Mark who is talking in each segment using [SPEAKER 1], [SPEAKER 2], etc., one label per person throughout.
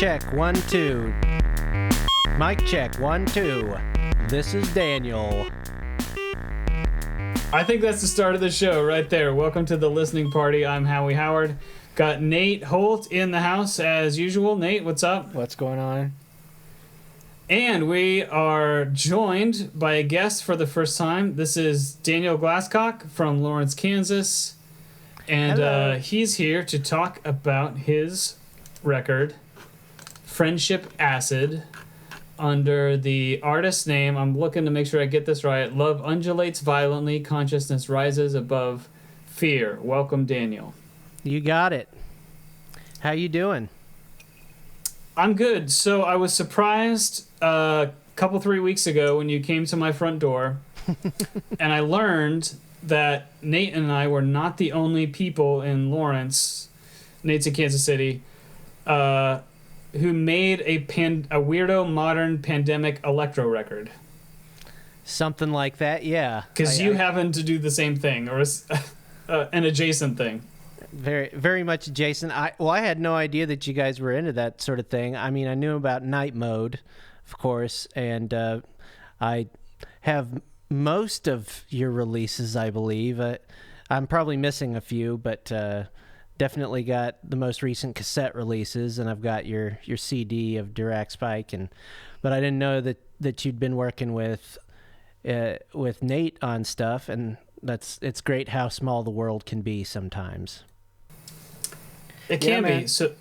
[SPEAKER 1] check, 1, 2. Mic check, 1, 2. This is Daniel.
[SPEAKER 2] I think that's the start of the show right there. Welcome to the listening party. I'm Howie Howard. Got Nate Holt in the house as usual. Nate, what's up?
[SPEAKER 3] What's going on?
[SPEAKER 2] And we are joined by a guest for the first time. This is Daniel Glasscock from Lawrence, Kansas. And he's here to talk about his record, Friendship Acid, under the artist name, I'm looking to make sure I get this right, Love Undulates Violently, Consciousness Rises Above Fear. Welcome, Daniel.
[SPEAKER 1] You got it. How you doing?
[SPEAKER 2] I'm good. So I was surprised a couple, 3 weeks ago when you came to my front door, and I learned that Nate and I were not the only people in Lawrence, Nate's in Kansas City, who made a weirdo modern pandemic electro record.
[SPEAKER 1] Something like that, yeah.
[SPEAKER 2] Because you happen to do the same thing, or an adjacent thing.
[SPEAKER 1] Very, very much adjacent. I had no idea that you guys were into that sort of thing. I mean, I knew about Night Mode, of course, and I have most of your releases, I believe. I'm probably missing a few, but definitely got the most recent cassette releases, and I've got your CD of Dirac Spike, but I didn't know that you'd been working with Nate on stuff, and it's great how small the world can be sometimes.
[SPEAKER 2] It can be. So,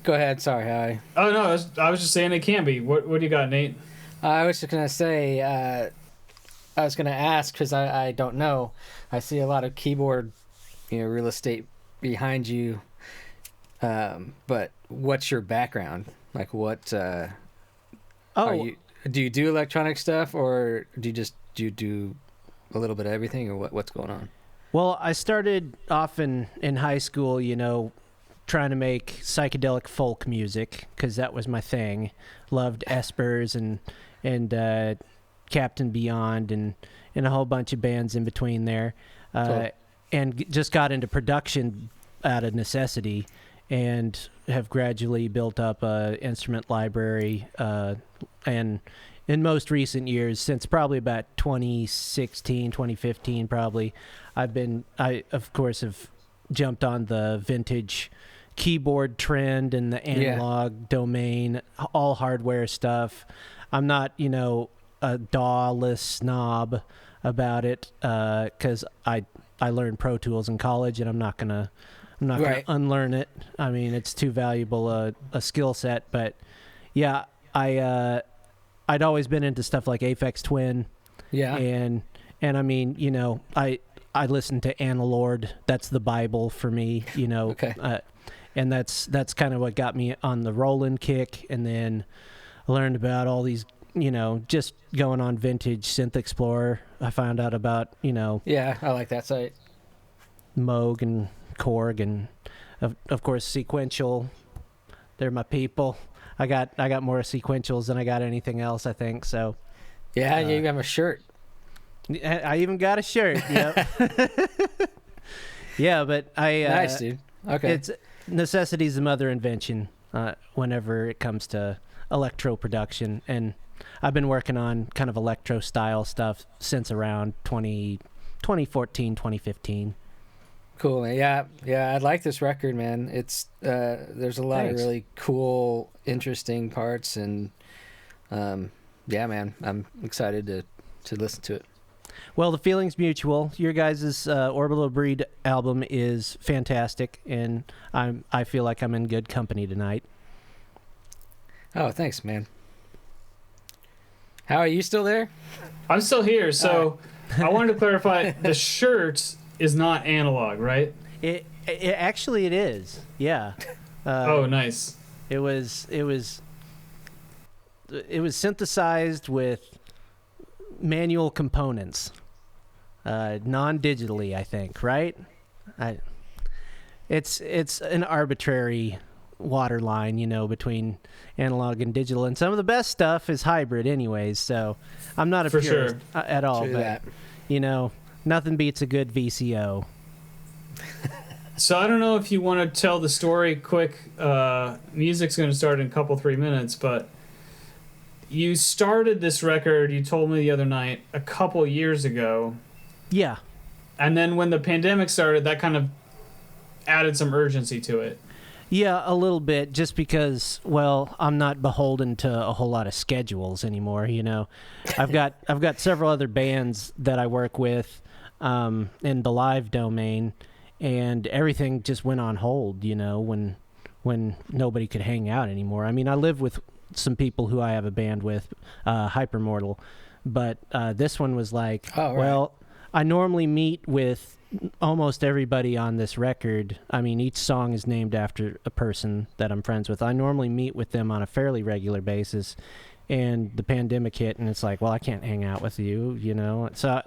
[SPEAKER 3] go ahead. Sorry, Howie.
[SPEAKER 2] Oh no, I was just saying it can be. What do you got, Nate?
[SPEAKER 3] I was just gonna say. I was gonna ask because I don't know. I see a lot of keyboard, real estate behind you. But what's your background? Like, what? Are you? Do you do electronic stuff, or do you do a little bit of everything, or what's going on?
[SPEAKER 1] Well, I started off in high school, trying to make psychedelic folk music because that was my thing. Loved Espers and Captain Beyond and a whole bunch of bands in between there, and just got into production out of necessity, and have gradually built up a instrument library, and in most recent years, since probably about 2016, 2015 probably, I of course have jumped on the vintage keyboard trend and the analog domain, all hardware stuff. I'm not, a DAW-less snob about it, because I learned Pro Tools in college, and I'm not gonna unlearn it. I mean, it's too valuable a skill set. But yeah, I'd always been into stuff like Aphex Twin. Yeah. And I mean, I listened to Analord. That's the Bible for me, Okay. And that's kind of what got me on the Roland kick. And then I learned about all these, just going on vintage Synth Explorer. I found out about,
[SPEAKER 3] Yeah, I like that site.
[SPEAKER 1] Moog and Korg, and of course Sequential. They're my people. I got more sequentials than I got anything else, I think. So
[SPEAKER 3] yeah, you got a shirt.
[SPEAKER 1] I even got a shirt. Yep. Yeah, but
[SPEAKER 3] nice, dude. Okay.
[SPEAKER 1] It's necessity's the mother invention whenever it comes to electro production, and I've been working on kind of electro style stuff since around 2014, 2015.
[SPEAKER 3] Cool. Yeah, I like this record, man. It's there's a lot of really cool, interesting parts, and yeah, man, I'm excited to listen to it.
[SPEAKER 1] Well, the feeling's mutual. Your guys' Orbital Breed album is fantastic, and I feel like I'm in good company tonight.
[SPEAKER 3] Oh, thanks, man. How are you still there?
[SPEAKER 2] I'm still here. So I wanted to clarify: the shirt is not analog, right?
[SPEAKER 1] It actually it is. Yeah.
[SPEAKER 2] Oh, nice.
[SPEAKER 1] It was synthesized with manual components, non-digitally, I think, right? It's an arbitrary waterline, between analog and digital, and some of the best stuff is hybrid anyways, so I'm not a purist at all.
[SPEAKER 3] True
[SPEAKER 1] but
[SPEAKER 3] that.
[SPEAKER 1] nothing beats a good VCO.
[SPEAKER 2] So I don't know if you want to tell the story quick. Music's going to start in a couple, 3 minutes, but you started this record, you told me the other night, a couple years ago.
[SPEAKER 1] Yeah.
[SPEAKER 2] And then when the pandemic started, that kind of added some urgency to it.
[SPEAKER 1] Yeah, a little bit, just because, well, I'm not beholden to a whole lot of schedules anymore, you know. I've got several other bands that I work with in the live domain, and everything just went on hold, you know, when nobody could hang out anymore. I mean, I live with some people who I have a band with, Hypermortal, but this one was like, well, I normally meet with almost everybody on this record. I mean, each song is named after a person that I'm friends with. I normally meet with them on a fairly regular basis, and the pandemic hit, and it's like, well, I can't hang out with you, you know. So,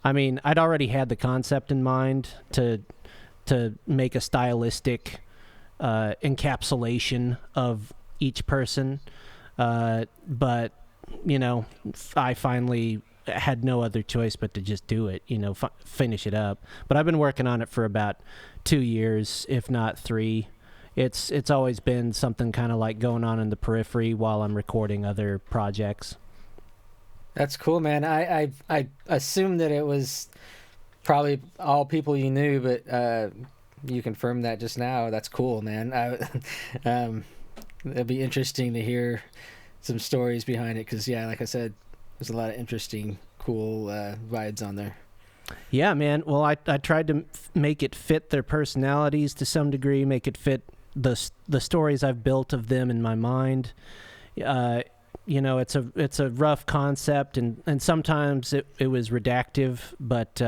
[SPEAKER 1] I mean, I'd already had the concept in mind to make a stylistic encapsulation of each person, but you know, I finally had no other choice but to just do it, you know, finish it up. But I've been working on it for about 2 years, if not 3. It's always been something kind of like going on in the periphery while I'm recording other projects.
[SPEAKER 3] That's cool, man. I assumed that it was probably all people you knew, but you confirmed that just now. That's cool, man. It'd be interesting to hear some stories behind it, because, yeah, like I said, there's a lot of interesting, cool vibes on there.
[SPEAKER 1] Yeah, man. Well, I tried to make it fit their personalities to some degree, make it fit the stories I've built of them in my mind. You know, it's a rough concept, and sometimes it was redactive, but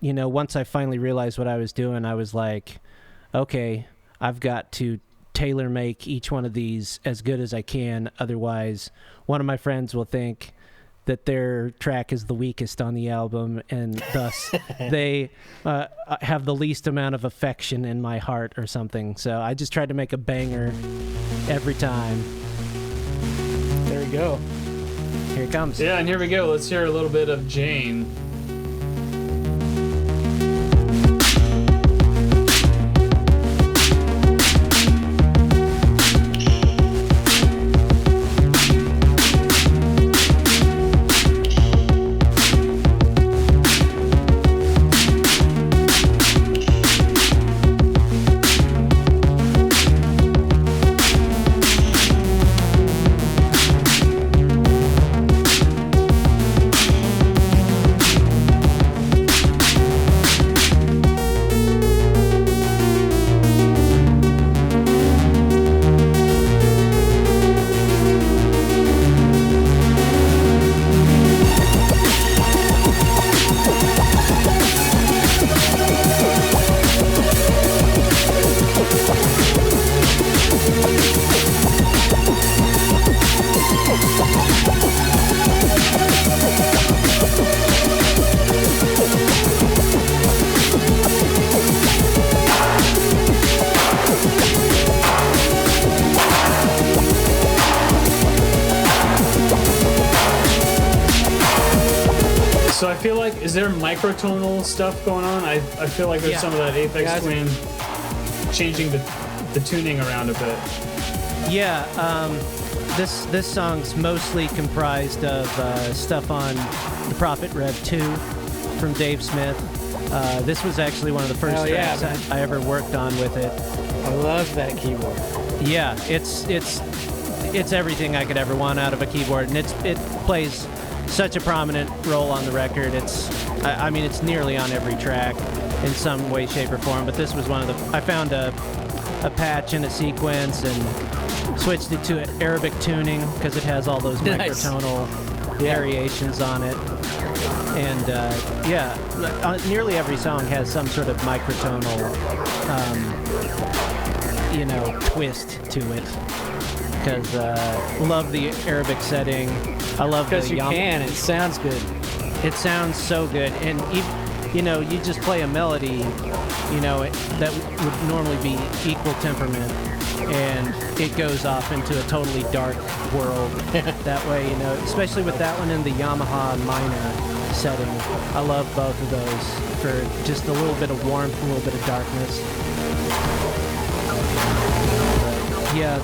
[SPEAKER 1] you know, once I finally realized what I was doing, I was like, okay, I've got to tailor make each one of these as good as I can. Otherwise, one of my friends will think that their track is the weakest on the album, and thus they have the least amount of affection in my heart or something. So I just tried to make a banger every time.
[SPEAKER 3] There we go.
[SPEAKER 1] Here it comes.
[SPEAKER 2] Yeah, and here we go. Let's hear a little bit of Jane. So I feel like, is there microtonal stuff going on? I feel like there's some of that Aphex Twin changing the tuning around a bit.
[SPEAKER 1] Yeah, this song's mostly comprised of stuff on the Prophet Rev 2 from Dave Smith. This was actually one of the first tracks I ever worked on with it.
[SPEAKER 3] I love that keyboard.
[SPEAKER 1] Yeah, it's everything I could ever want out of a keyboard, and it plays such a prominent role on the record. I mean, it's nearly on every track in some way, shape, or form. But this was one of the. I found a patch in a sequence and switched it to Arabic tuning because it has all those microtonal variations on it. And nearly every song has some sort of microtonal, twist to it. Because love the Arabic setting. I love
[SPEAKER 3] because you can. It sounds good.
[SPEAKER 1] It sounds so good, and you just play a melody, that would normally be equal temperament, and it goes off into a totally dark world that way, especially with that one in the Yamaha minor setting. I love both of those for just a little bit of warmth, a little bit of darkness. But yeah,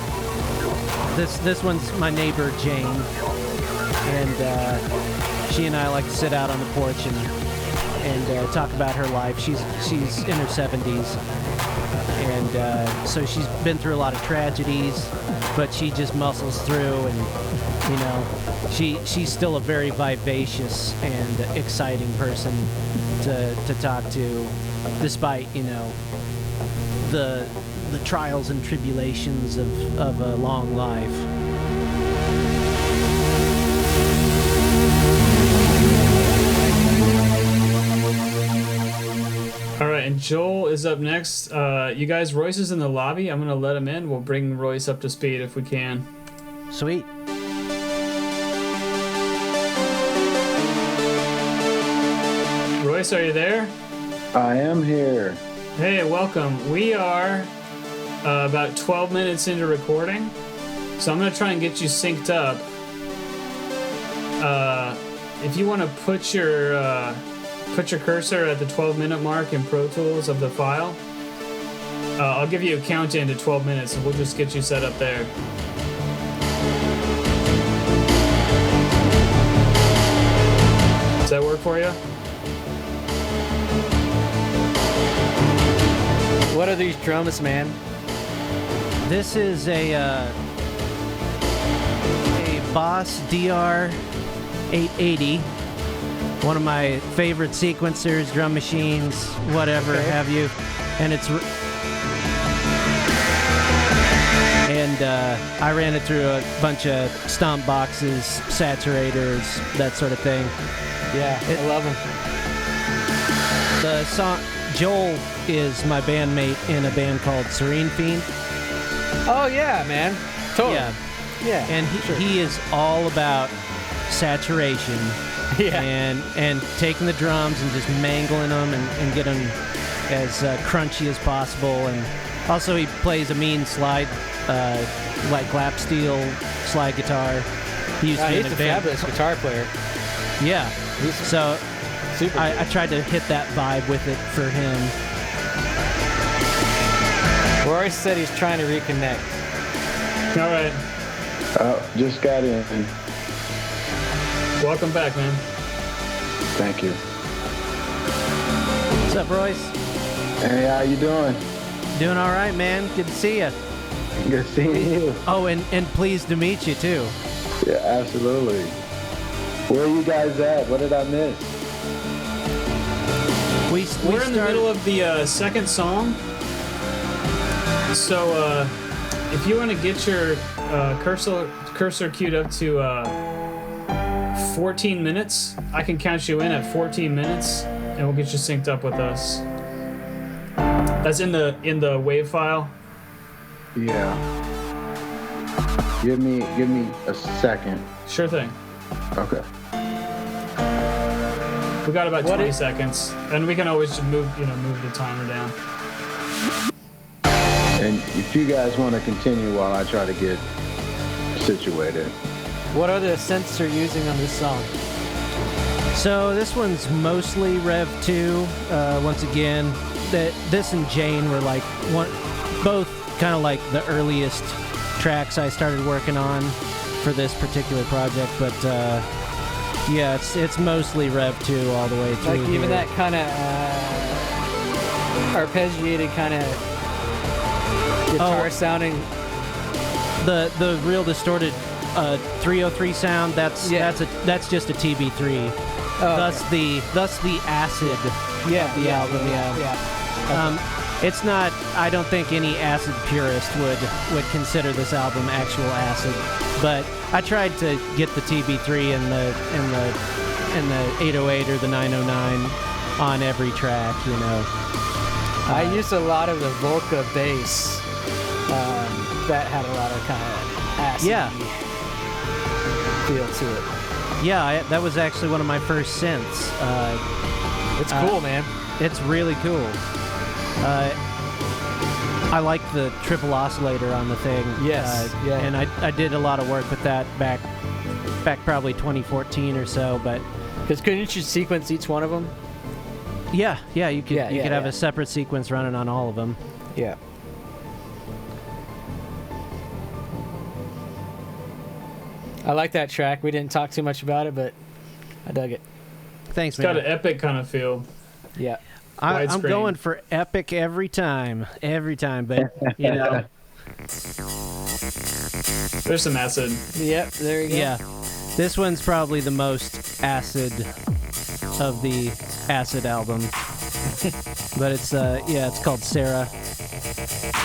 [SPEAKER 1] this one's my neighbor Jane, and she and I like to sit out on the porch and talk about her life. She's in her 70s, and so she's been through a lot of tragedies, but she just muscles through, and she's still a very vivacious and exciting person to talk to, despite the trials and tribulations of a long life.
[SPEAKER 2] All right, and Joel is up next. You guys, Royce is in the lobby. I'm going to let him in. We'll bring Royce up to speed if we can.
[SPEAKER 1] Sweet.
[SPEAKER 2] Royce, are you there?
[SPEAKER 4] I am here.
[SPEAKER 2] Hey, welcome. We are about 12 minutes into recording, so I'm going to try and get you synced up. If you want to put your cursor at the 12-minute mark in Pro Tools of the file, I'll give you a countdown to 12 minutes, and we'll just get you set up there. Does that work for you?
[SPEAKER 3] What are these drums, man?
[SPEAKER 1] This is a Boss DR 880. One of my favorite sequencers, drum machines, whatever have you, and I ran it through a bunch of stomp boxes, saturators, that sort of thing.
[SPEAKER 3] Yeah, I love them.
[SPEAKER 1] The song, Joel is my bandmate in a band called Serene Fiend.
[SPEAKER 3] Oh yeah, man, totally. Yeah,
[SPEAKER 1] and he is all about saturation.
[SPEAKER 3] Yeah.
[SPEAKER 1] And taking the drums and just mangling them and get them as crunchy as possible. And also he plays a mean slide, like lap steel slide guitar.
[SPEAKER 3] He's a fabulous guitar player.
[SPEAKER 1] Yeah. So
[SPEAKER 3] super.
[SPEAKER 1] I tried to hit that vibe with it for him.
[SPEAKER 3] Royce said he's trying to reconnect.
[SPEAKER 2] All right.
[SPEAKER 4] Just got in.
[SPEAKER 2] Welcome back, man.
[SPEAKER 4] Thank you.
[SPEAKER 1] What's up, Royce?
[SPEAKER 4] Hey, how you doing?
[SPEAKER 1] Doing all right, man. Good to see you.
[SPEAKER 4] Good seeing you.
[SPEAKER 1] Oh, and pleased to meet you, too.
[SPEAKER 4] Yeah, absolutely. Where are you guys at? What did I miss?
[SPEAKER 2] We're in the middle of the second song. So if you want to get your cursor queued up to 14 minutes, I can count you in at 14 minutes, and we'll get you synced up with us. That's in the WAV file.
[SPEAKER 4] Yeah. Give me a second.
[SPEAKER 2] Sure thing.
[SPEAKER 4] Okay.
[SPEAKER 2] We got about 20 seconds, and we can always just move the timer down.
[SPEAKER 4] And if you guys want to continue while I try to get situated.
[SPEAKER 3] What are the synths you're using on this song?
[SPEAKER 1] So this one's mostly Rev 2. Once again, this and Jane were like both kind of like the earliest tracks I started working on for this particular project. But yeah, it's mostly Rev 2 all the way through.
[SPEAKER 3] Like even that kind of arpeggiated kind of guitar sounding.
[SPEAKER 1] The real distorted 303 sound. That's just a TB3.
[SPEAKER 3] Oh,
[SPEAKER 1] Thus the acid of the album. It's not. I don't think any acid purist would consider this album actual acid. But I tried to get the TB3 and the 808 or the 909 on every track.
[SPEAKER 3] I used a lot of the Volca bass. That had a lot of kind of acid feel to it.
[SPEAKER 1] Yeah, that was actually one of my first synths.
[SPEAKER 3] It's cool, man.
[SPEAKER 1] It's really cool. I like the triple oscillator on the thing.
[SPEAKER 3] Yes, yeah.
[SPEAKER 1] And I did a lot of work with that back probably 2014 or so, but
[SPEAKER 3] Because couldn't you sequence each one of them?
[SPEAKER 1] yeah, you could have
[SPEAKER 3] yeah.
[SPEAKER 1] a separate sequence running on all of them.
[SPEAKER 3] Yeah. I like that track. We didn't talk too much about it, but I dug it.
[SPEAKER 1] Thanks,
[SPEAKER 2] It's got
[SPEAKER 1] man.
[SPEAKER 2] an epic kind of feel.
[SPEAKER 3] Yeah.
[SPEAKER 1] I'm
[SPEAKER 2] widescreen.
[SPEAKER 1] going for epic every time, but you know,
[SPEAKER 2] There's some acid.
[SPEAKER 3] Yep, there you go.
[SPEAKER 1] yeah, this one's probably the most acid of the acid album. But it's it's called C.R.A.F.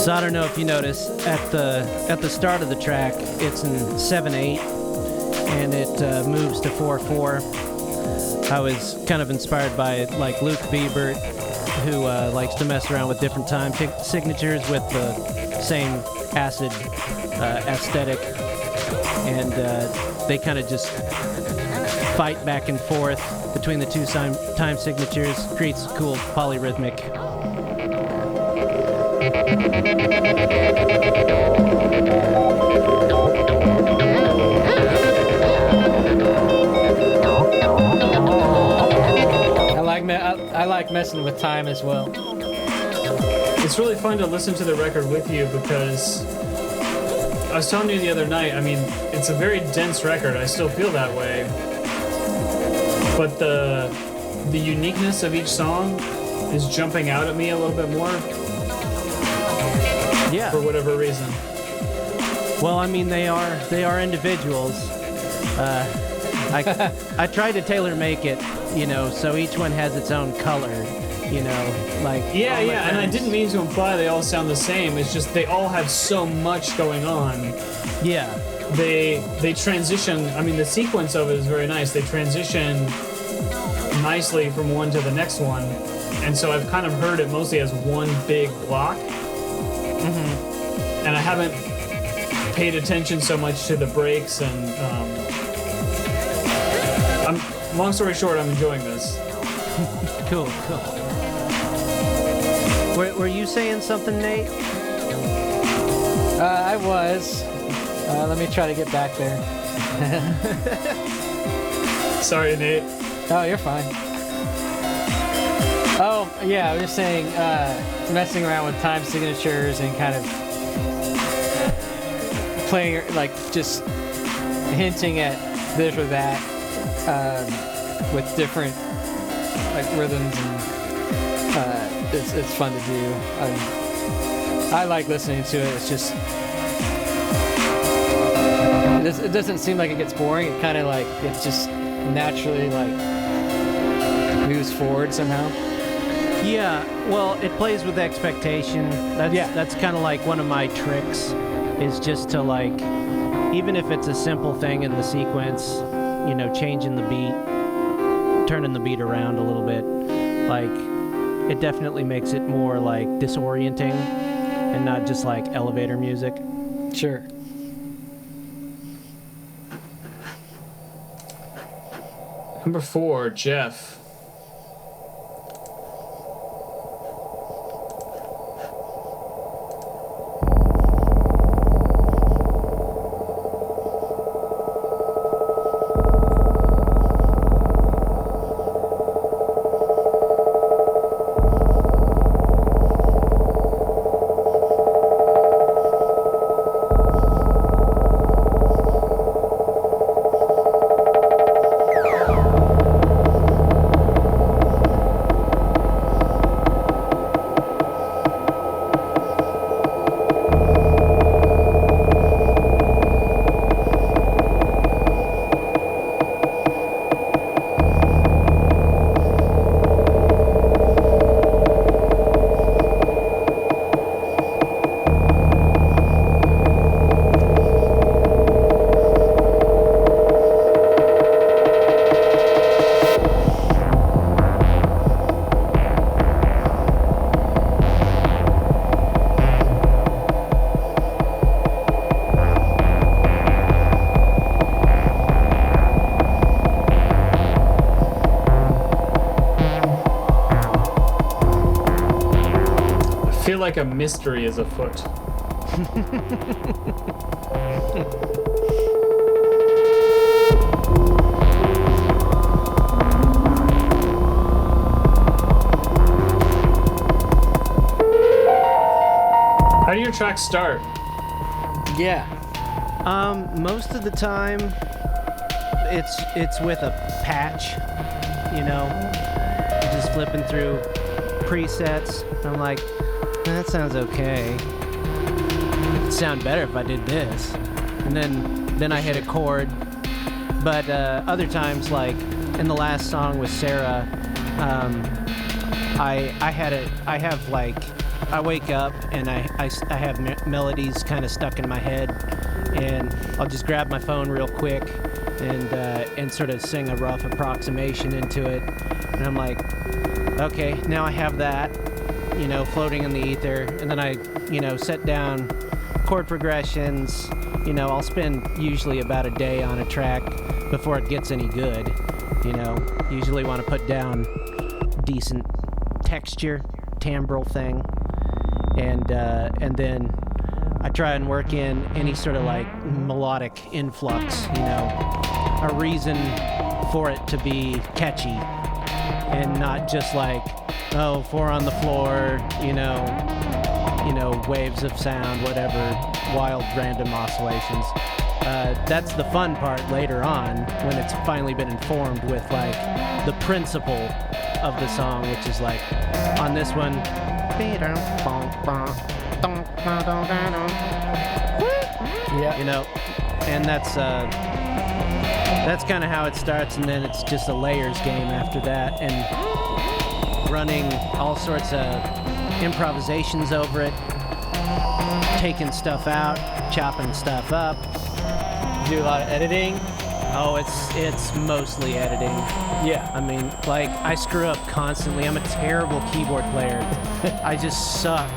[SPEAKER 1] So I don't know if you notice at the start of the track, it's in 7/8, and it moves to 4/4. I was kind of inspired by like Luke Biebert, who likes to mess around with different time signatures with the same acid aesthetic, and they kind of just fight back and forth between the two time signatures, creates a cool polyrhythmic.
[SPEAKER 3] I like messing with time as well.
[SPEAKER 2] It's really fun to listen to the record with you because I was telling you the other night, I mean, it's a very dense record. I still feel that way. But the uniqueness of each song is jumping out at me a little bit more
[SPEAKER 1] Yeah.
[SPEAKER 2] for whatever reason.
[SPEAKER 1] Well, I mean, they are individuals. I tried to tailor make it, you know, so each one has its own color, you know, like
[SPEAKER 2] Yeah,
[SPEAKER 1] all my
[SPEAKER 2] and I
[SPEAKER 1] friends-
[SPEAKER 2] didn't mean to imply they all sound the same. It's just they all have so much going on.
[SPEAKER 1] Yeah,
[SPEAKER 2] They transition. I mean, the sequence of it is very nice. They transition nicely from one to the next one, and so I've kind of heard it mostly as one big block. And I haven't paid attention so much to the breaks. And long story short, I'm enjoying this.
[SPEAKER 1] cool. Were you saying something, Nate?
[SPEAKER 3] I was. Let me try to get back there.
[SPEAKER 2] Sorry, Nate.
[SPEAKER 3] Oh, you're fine. Oh, yeah, I was just saying, messing around with time signatures and kind of playing, like, just hinting at this or that with different, like, rhythms, and it's fun to do. I like listening to it. It's just, it doesn't seem like it gets boring. It kind of, like, it just naturally, like, moves forward somehow.
[SPEAKER 1] Yeah, well, it plays with expectation. That's kind of like one of my tricks, is just to, like, even if it's a simple thing in the sequence, you know, changing the beat, turning the beat around a little bit, like, it definitely makes it more, like, disorienting and not just, like, elevator music.
[SPEAKER 3] Sure.
[SPEAKER 2] Number 4, Jeff. like a mystery is afoot. How do your tracks start?
[SPEAKER 3] Yeah.
[SPEAKER 1] Most of the time, it's with a patch, you know, just flipping through presets. I'm like, that sounds okay. It'd sound better if I did this, and then I hit a chord. But other times, like in the last song with Sarah, I wake up and I have melodies kind of stuck in my head, and I'll just grab my phone real quick and sort of sing a rough approximation into it, and I'm like, okay, now I have that, you know, floating in the ether, and then I, you know, set down chord progressions. You know, I'll spend usually about a day on a track before it gets any good. You know, usually want to put down decent texture, timbral thing, and then I try and work in any sort of like melodic influx, you know, a reason for it to be catchy and not just like, oh, 4 on the floor, you know, waves of sound, whatever, wild random oscillations. That's the fun part later on when it's finally been informed with like the principle of the song, which is like on this one,
[SPEAKER 3] Yeah.
[SPEAKER 1] you know, and that's kind of how it starts, and then it's just a layers game after that, and running all sorts of improvisations over it, taking stuff out, chopping stuff up.
[SPEAKER 3] Do a lot of editing.
[SPEAKER 1] Oh, it's mostly editing.
[SPEAKER 3] Yeah.
[SPEAKER 1] I mean, like, I screw up constantly. I'm a terrible keyboard player. I just suck.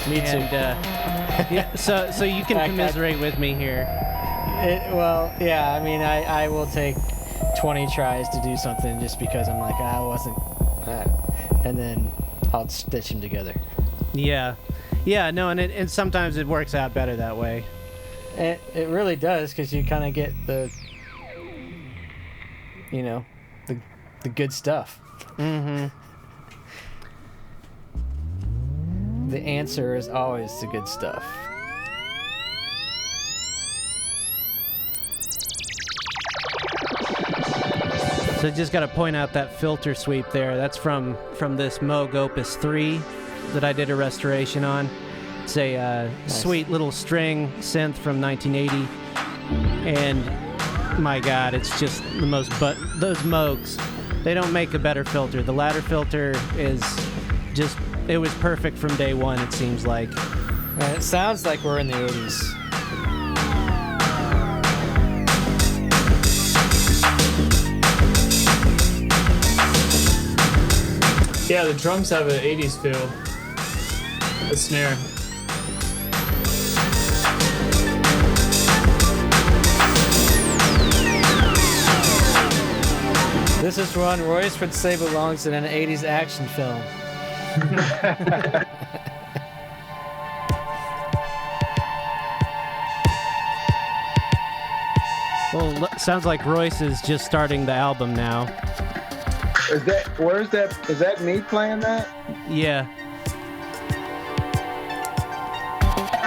[SPEAKER 3] Me too.
[SPEAKER 1] And, yeah, so you can commiserate with me here.
[SPEAKER 3] Well, yeah, I mean, I will take 20 tries to do something just because I'm like, I wasn't, and then I'll stitch them together.
[SPEAKER 1] Yeah, no, and sometimes it works out better that way.
[SPEAKER 3] It really does, because you kind of get the, you know, the good stuff.
[SPEAKER 1] Mm-hmm.
[SPEAKER 3] The answer is always the good stuff.
[SPEAKER 1] So just got to point out that filter sweep there. That's from this Moog Opus 3 that I did a restoration on. It's a
[SPEAKER 3] Nice.
[SPEAKER 1] sweet little string synth from 1980. And my God, it's just the most, but those Moogs, they don't make a better filter. The ladder filter is just, it was perfect from day one, it seems like.
[SPEAKER 3] And it sounds like we're in the 80s.
[SPEAKER 2] Yeah, the drums have an 80s feel. The snare.
[SPEAKER 3] This is one Royce would say belongs in an 80s action film.
[SPEAKER 1] Well, sounds like Royce is just starting the album now.
[SPEAKER 4] Is that me playing that?
[SPEAKER 1] Yeah.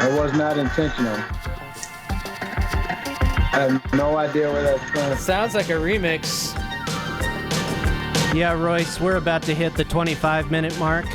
[SPEAKER 4] It was not intentional. I have no idea where that's from.
[SPEAKER 3] Sounds like a remix.
[SPEAKER 1] Yeah, Royce, we're about to hit the 25-minute mark.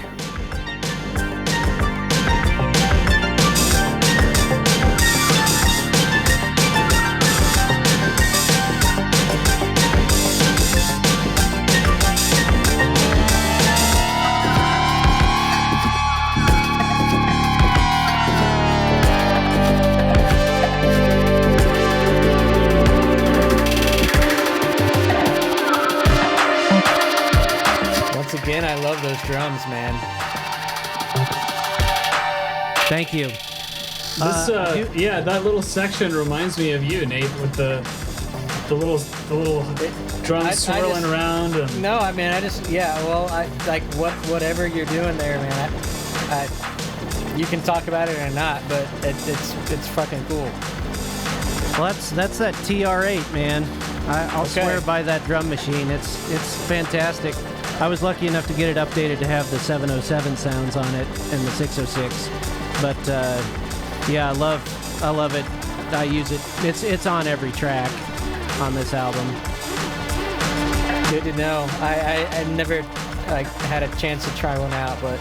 [SPEAKER 3] Again, I love those drums, man.
[SPEAKER 1] Thank you.
[SPEAKER 2] This, yeah, that little section reminds me of you, Nate, with the little drums swirling around. And
[SPEAKER 3] No, I mean, I just, yeah, well, I like whatever you're doing there, man. you can talk about it or not, but it's fucking cool.
[SPEAKER 1] Well, that's that TR8, man. I'll
[SPEAKER 3] Okay.
[SPEAKER 1] swear by that drum machine. It's fantastic. I was lucky enough to get it updated to have the 707 sounds on it and the 606. But yeah, I love it. I use it. It's on every track on this album.
[SPEAKER 3] Good to know. I never like had a chance to try one out, but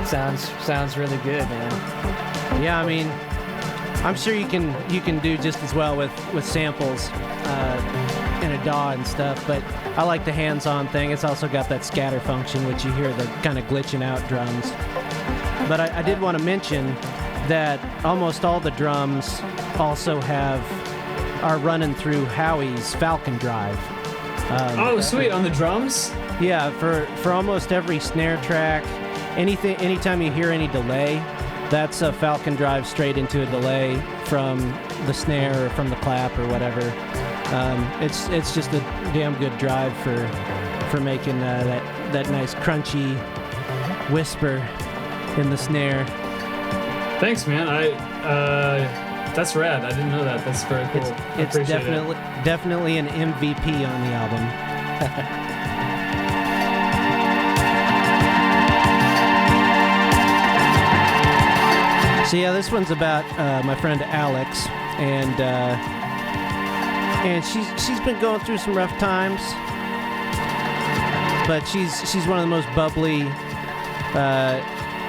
[SPEAKER 3] it sounds really good, man.
[SPEAKER 1] Yeah, I mean, I'm sure you can do just as well with samples in a DAW and stuff, but I like the hands-on thing. It's also got that scatter function, which you hear the kind of glitching out drums. But I did want to mention that almost all the drums also are running through Howie's Falcon Drive.
[SPEAKER 2] Oh, sweet, on the drums?
[SPEAKER 1] Yeah, for almost every snare track, anytime you hear any delay, that's a Falcon Drive straight into a delay from the snare or from the clap or whatever. It's just a damn good drive for making that nice crunchy whisper in the snare.
[SPEAKER 2] Thanks, man. That's rad. I didn't know that. That's very cool. I
[SPEAKER 1] It's
[SPEAKER 2] appreciate
[SPEAKER 1] definitely an MVP on the album. So yeah, this one's about my friend Alex, and she's been going through some rough times, but she's one of the most bubbly,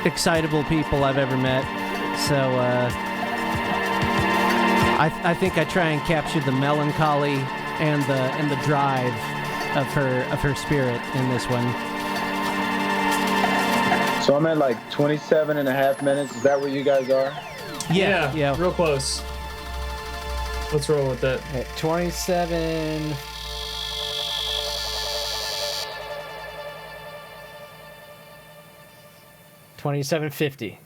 [SPEAKER 1] excitable people I've ever met. So I think I try and capture the melancholy and the drive of her spirit in this one.
[SPEAKER 4] So I'm at like 27 and a half minutes. Is that where you guys are?
[SPEAKER 2] Yeah, real close. Let's roll with that.
[SPEAKER 3] At 27. $27.50.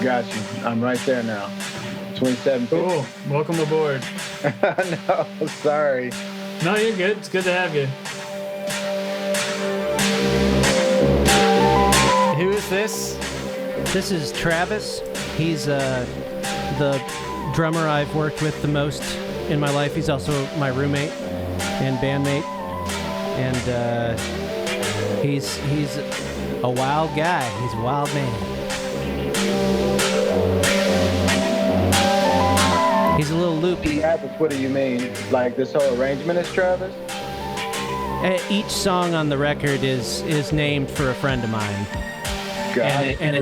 [SPEAKER 4] Got you. I'm right there now. 27.
[SPEAKER 2] Cool. Welcome aboard.
[SPEAKER 4] No, sorry.
[SPEAKER 2] No, you're good. It's good to have you.
[SPEAKER 3] Who is this?
[SPEAKER 1] This is Travis. He's the drummer I've worked with the most in my life. He's also my roommate and bandmate, and he's a wild guy. He's a wild man. He's a little loopy.
[SPEAKER 4] Travis, what do you mean? Like this whole arrangement is Travis?
[SPEAKER 1] Each song on the record is named for a friend of mine. And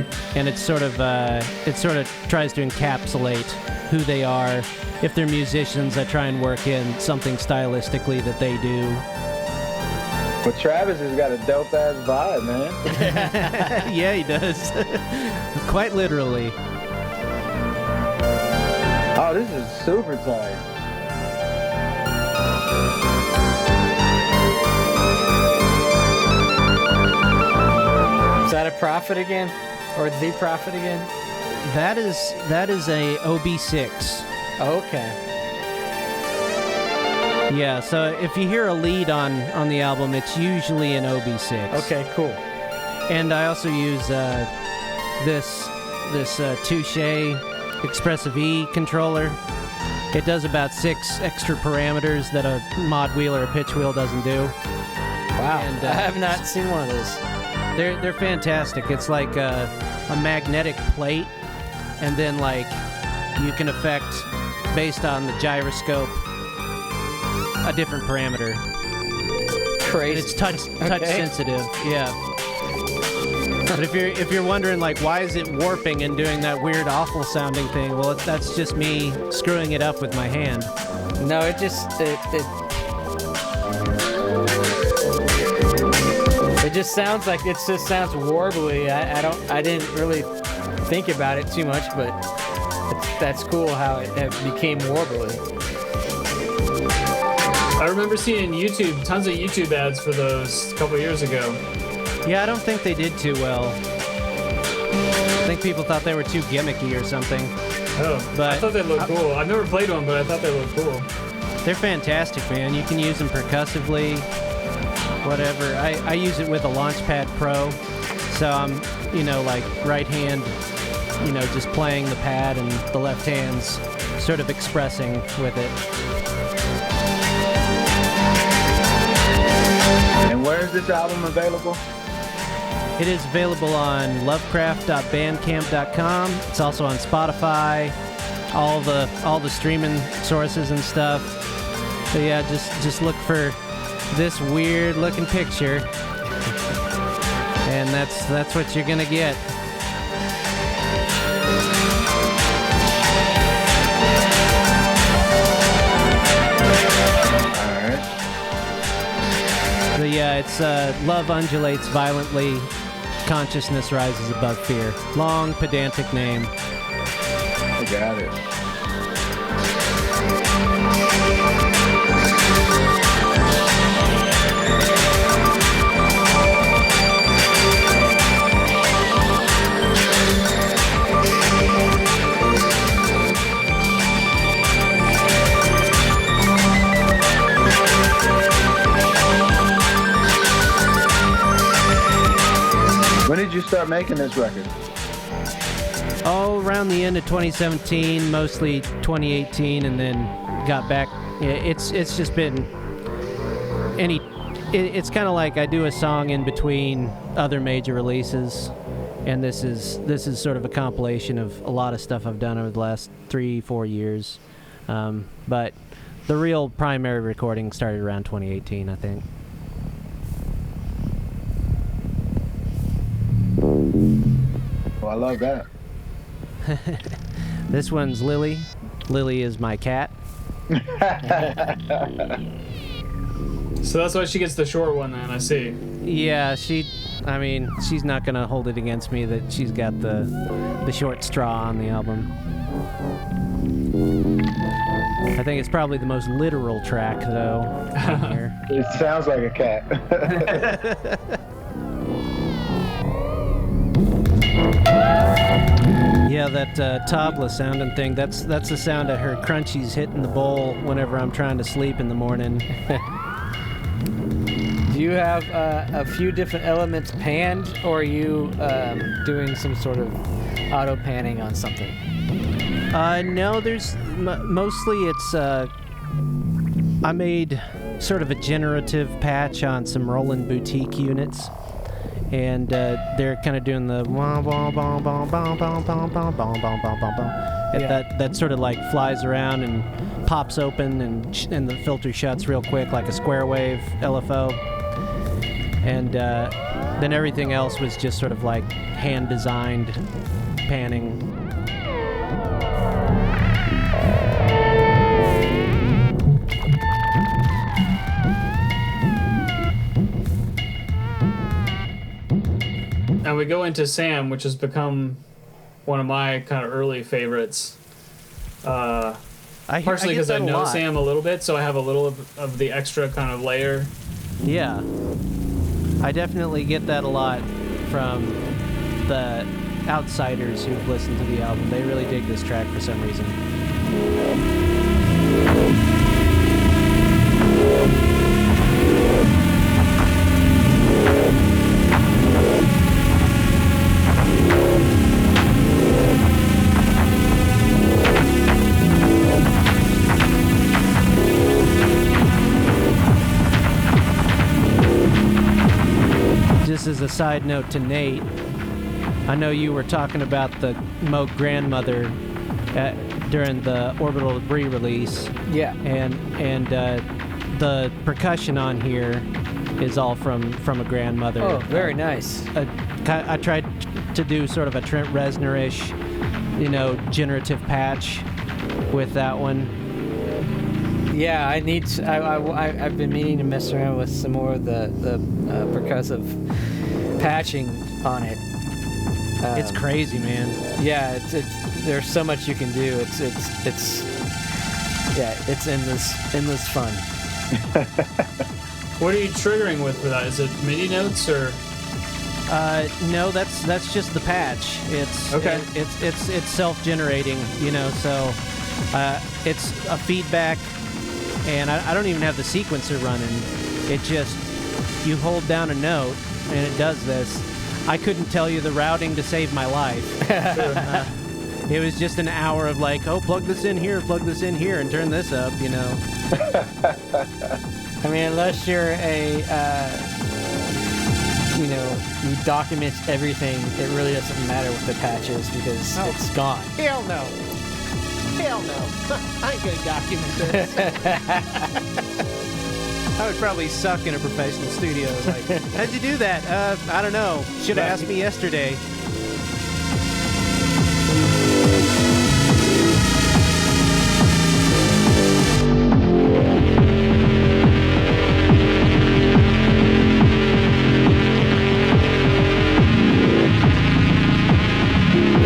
[SPEAKER 1] it sort of tries to encapsulate who they are. If they're musicians, I try and work in something stylistically that they do.
[SPEAKER 4] Well, Travis has got a dope ass vibe, man.
[SPEAKER 1] Yeah, he does. Quite literally.
[SPEAKER 4] Oh, this is super tight.
[SPEAKER 3] Is that a Prophet again? Or the Prophet again?
[SPEAKER 1] That is a OB6.
[SPEAKER 3] Okay.
[SPEAKER 1] Yeah, so if you hear a lead on the album, it's usually an OB6.
[SPEAKER 3] Okay, cool.
[SPEAKER 1] And I also use this Touche Expressive E controller. It does about 6 extra parameters that a mod wheel or a pitch wheel doesn't do.
[SPEAKER 3] Wow.
[SPEAKER 1] And,
[SPEAKER 3] I have not seen one of those.
[SPEAKER 1] They're fantastic. It's like a magnetic plate, and then like you can affect based on the gyroscope a different parameter.
[SPEAKER 3] Crazy.
[SPEAKER 1] And it's touch sensitive. Yeah. But if you're wondering like why is it warping and doing that weird awful sounding thing, well that's just me screwing it up with my hand.
[SPEAKER 3] No, it just sounds like it just sounds warbly. I didn't really think about it too much, but that's cool how it became warbly.
[SPEAKER 2] I remember seeing tons of YouTube ads for those a couple years ago.
[SPEAKER 1] Yeah, I don't think they did too well. I think people thought they were too gimmicky or something.
[SPEAKER 2] Oh,
[SPEAKER 1] But
[SPEAKER 2] I thought they looked cool. I've never played one, but I thought they looked cool.
[SPEAKER 1] They're fantastic, man. You can use them percussively, whatever. I use it with a Launchpad Pro, so I'm, like right hand just playing the pad and the left hand's sort of expressing with it.
[SPEAKER 4] And where is this album available?
[SPEAKER 1] It is available on lovecraft.bandcamp.com. It's also on Spotify, all the streaming sources and stuff. So yeah, just look for this weird looking picture, and that's what you're gonna get. So yeah, it's Love Undulates Violently, Consciousness Rises Above Fear. Long, pedantic name.
[SPEAKER 4] I got it. When did you start making this record?
[SPEAKER 1] Oh, around the end of 2017, mostly 2018, and then got back. It's just been it's kind of like I do a song in between other major releases, and this is sort of a compilation of a lot of stuff I've done over the last 3-4 years. But the real primary recording started around 2018, I think.
[SPEAKER 4] Well, I love that.
[SPEAKER 1] This one's Lily. Lily is my cat.
[SPEAKER 2] So that's why she gets the short one then, I see.
[SPEAKER 1] Yeah, she's not gonna hold it against me that she's got the short straw on the album. I think it's probably the most literal track though on here.
[SPEAKER 4] It sounds like a cat.
[SPEAKER 1] Yeah, that tabla sounding thing, that's the sound of her crunchies hitting the bowl whenever I'm trying to sleep in the morning.
[SPEAKER 3] Do you have a few different elements panned, or are you doing some sort of auto panning on something?
[SPEAKER 1] No, there's mostly it's I made sort of a generative patch on some Roland Boutique units, and they're kind of doing the that sort of like flies around and pops open and the filter shuts real quick like a square wave LFO, and then everything else was just sort of like hand designed panning.
[SPEAKER 2] And we go into Sam, which has become one of my kind of early favorites. Partially because I know Sam a little bit, so I have a little of the extra kind of layer.
[SPEAKER 1] Yeah. I definitely get that a lot from the outsiders who've listened to the album. They really dig this track for some reason. Just as a side note to Nate, I know you were talking about the Moog grandmother during the Orbital Debris release.
[SPEAKER 3] Yeah.
[SPEAKER 1] And the percussion on here is all from a grandmother.
[SPEAKER 3] Oh, very nice.
[SPEAKER 1] I tried to do sort of a Trent Reznor-ish, generative patch with that one.
[SPEAKER 3] Yeah, I've been meaning to mess around with some more of the percussive patching on it.
[SPEAKER 1] It's crazy, man.
[SPEAKER 3] Yeah, it's there's so much you can do. It's endless fun.
[SPEAKER 2] What are you triggering with for that? Is it MIDI notes or?
[SPEAKER 1] No, that's just the patch. It's
[SPEAKER 2] okay.
[SPEAKER 1] It's self-generating, so it's a feedback, and I don't even have the sequencer running. It just, you hold down a note and it does this. I couldn't tell you the routing to save my life. It was just an hour of like, oh, plug this in here, and turn this up, you know.
[SPEAKER 3] I mean, unless you're who documents everything, it really doesn't matter what the patch is because it's gone.
[SPEAKER 1] Hell no. I ain't gonna document this. I would probably suck in a professional studio. Like, how'd you do that? I don't know. Should have asked me yesterday.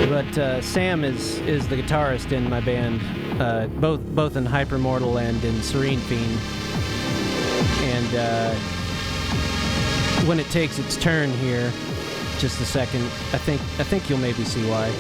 [SPEAKER 1] But Sam is the guitarist in my band, both in Hypermortal and in Serene Fiend. And when it takes its turn here, just a second, I think you'll maybe see why.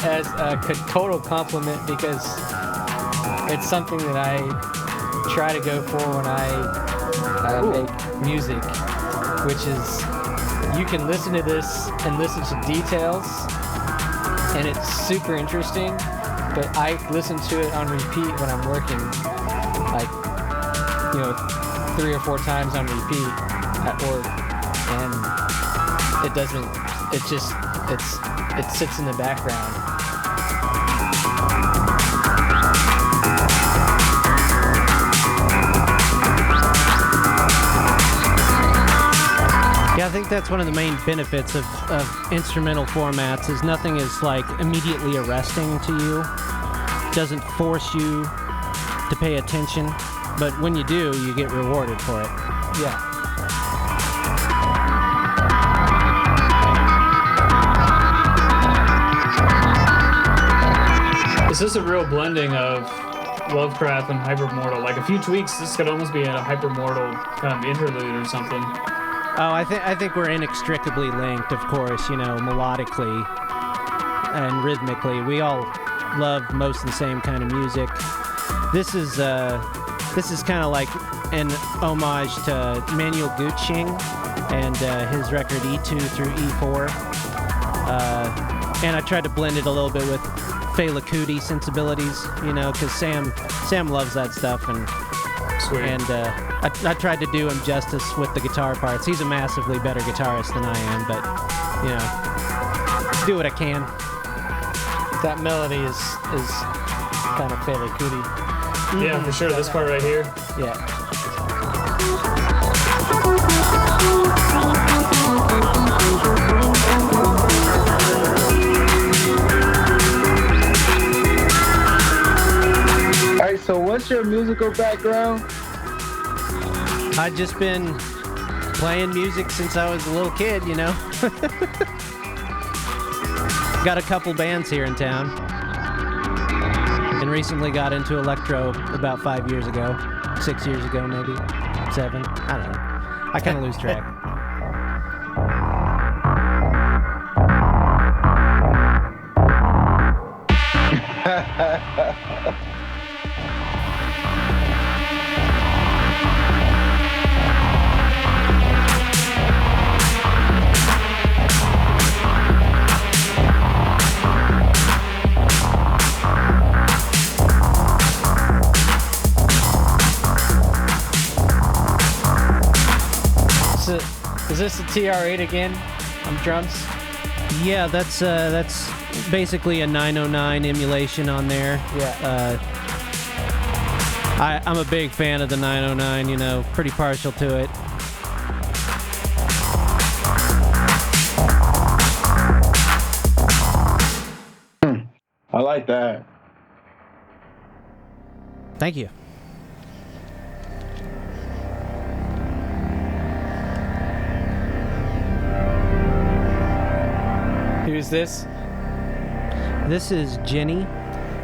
[SPEAKER 1] As a total compliment because it's something that I try to go for when I make music, which is you can listen to this and listen to details and it's super interesting, but I listen to it on repeat when I'm working, like 3 or 4 times on repeat at work, and it sits in the background. Yeah, I think that's one of the main benefits of instrumental formats is nothing is like immediately arresting to you. It doesn't force you to pay attention, but when you do, you get rewarded for it.
[SPEAKER 3] Yeah.
[SPEAKER 2] Is this a real blending of Lovecraft and Hypermortal? Like a few tweaks, this could almost be a Hypermortal kind of interlude or something.
[SPEAKER 1] Oh, I think we're inextricably linked, of course, melodically and rhythmically. We all love most of the same kind of music. This is kind of like an homage to Manuel Gutsching and his record E2 through E4. And I tried to blend it a little bit with Fela Kuti sensibilities, because Sam loves that stuff, and
[SPEAKER 2] sweet.
[SPEAKER 1] And I tried to do him justice with the guitar parts. He's a massively better guitarist than I am, but do what I can.
[SPEAKER 3] That melody is kind of Fela Kuti.
[SPEAKER 2] Yeah, for sure. This part right here.
[SPEAKER 3] Yeah.
[SPEAKER 4] Alright, so what's your musical background?
[SPEAKER 1] I've just been playing music since I was a little kid, Got a couple bands here in town. And recently got into electro about 5 years ago. 6 years ago, maybe. 7. I don't know. I kind of lose track.
[SPEAKER 3] Is this a TR-8 again on drums?
[SPEAKER 1] Yeah, that's basically a 909 emulation on there.
[SPEAKER 3] Yeah.
[SPEAKER 1] I'm a big fan of the 909, pretty partial to it.
[SPEAKER 4] like that.
[SPEAKER 1] Thank you.
[SPEAKER 3] Who's this?
[SPEAKER 1] This is Jenny.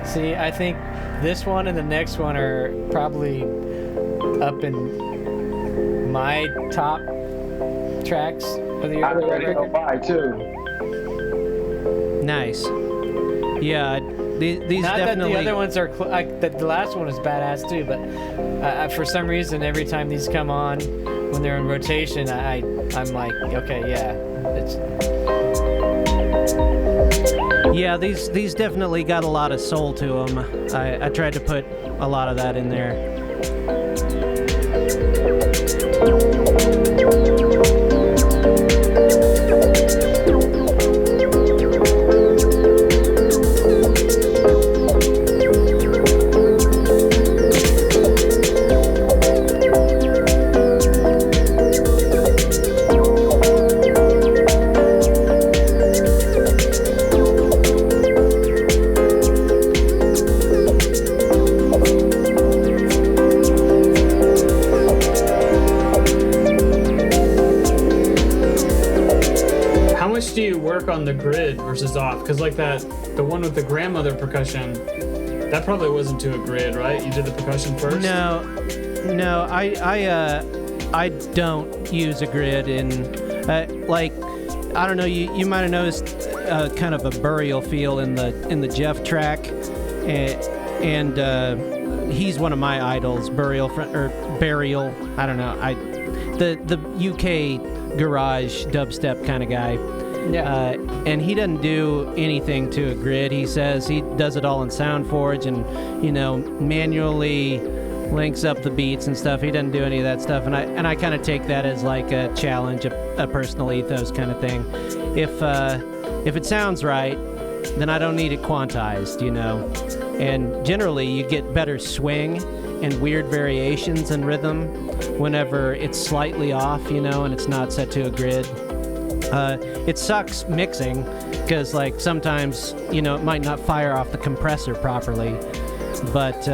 [SPEAKER 3] See, I think this one and the next one are probably up in my top tracks of the
[SPEAKER 4] I already go
[SPEAKER 3] record.
[SPEAKER 4] by too.
[SPEAKER 1] Nice. Yeah, these
[SPEAKER 3] Not
[SPEAKER 1] definitely.
[SPEAKER 3] that the other ones are. The last one is badass too, but for some reason, every time these come on, when they're in rotation, I'm like, okay, yeah, it's.
[SPEAKER 1] Yeah, these definitely got a lot of soul to them. I tried to put a lot of that in there.
[SPEAKER 2] Do you work on the grid versus off? Because like the one with the grandmother percussion, that probably wasn't to a grid, right? You did the percussion first.
[SPEAKER 1] No, I don't use a grid in like I don't know. You might have noticed kind of a burial feel in the Jeff track, and he's one of my idols. Burial. I don't know. The UK garage dubstep kind of guy.
[SPEAKER 3] Yeah.
[SPEAKER 1] And he doesn't do anything to a grid. He says he does it all in SoundForge and, manually links up the beats and stuff. He doesn't do any of that stuff. And I kind of take that as like a challenge, a personal ethos kind of thing. If it sounds right, then I don't need it quantized, And generally you get better swing and weird variations in rhythm whenever it's slightly off, and it's not set to a grid. It sucks mixing because, like, sometimes, it might not fire off the compressor properly. But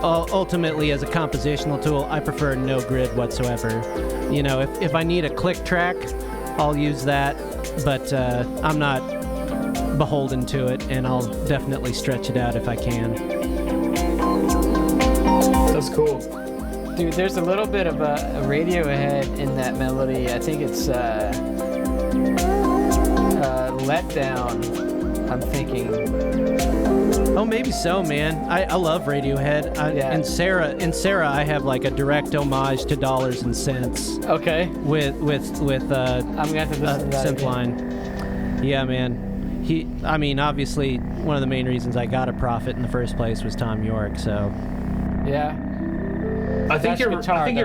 [SPEAKER 1] ultimately, as a compositional tool, I prefer no grid whatsoever. If I need a click track, I'll use that. But I'm not beholden to it, and I'll definitely stretch it out if I can.
[SPEAKER 2] That's cool.
[SPEAKER 3] Dude, there's a little bit of a Radiohead in that melody. I think it's Let Down, I'm thinking.
[SPEAKER 1] Oh, maybe so, man. I love Radiohead.
[SPEAKER 3] Yeah.
[SPEAKER 1] And Sarah, I have like a direct homage to Dollars and Cents.
[SPEAKER 3] Okay.
[SPEAKER 1] With
[SPEAKER 3] I'm gonna have to listen to that
[SPEAKER 1] synth line. Yeah, man. Obviously, one of the main reasons I got a Prophet in the first place was Tom York. So.
[SPEAKER 3] Yeah.
[SPEAKER 2] I think you're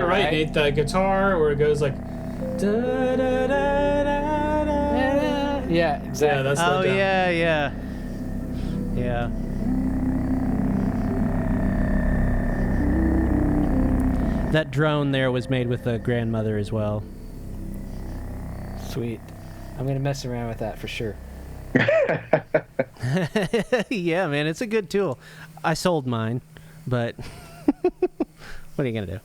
[SPEAKER 2] right, Nate. The guitar where it goes like. Da, da, da, da, da.
[SPEAKER 3] Yeah, exactly.
[SPEAKER 2] Yeah, that's
[SPEAKER 1] Oh,
[SPEAKER 2] down.
[SPEAKER 1] yeah. That drone there was made with a grandmother as well.
[SPEAKER 3] Sweet. I'm gonna mess around with that for sure.
[SPEAKER 1] Yeah, man, it's a good tool. I sold mine, but what are you gonna do?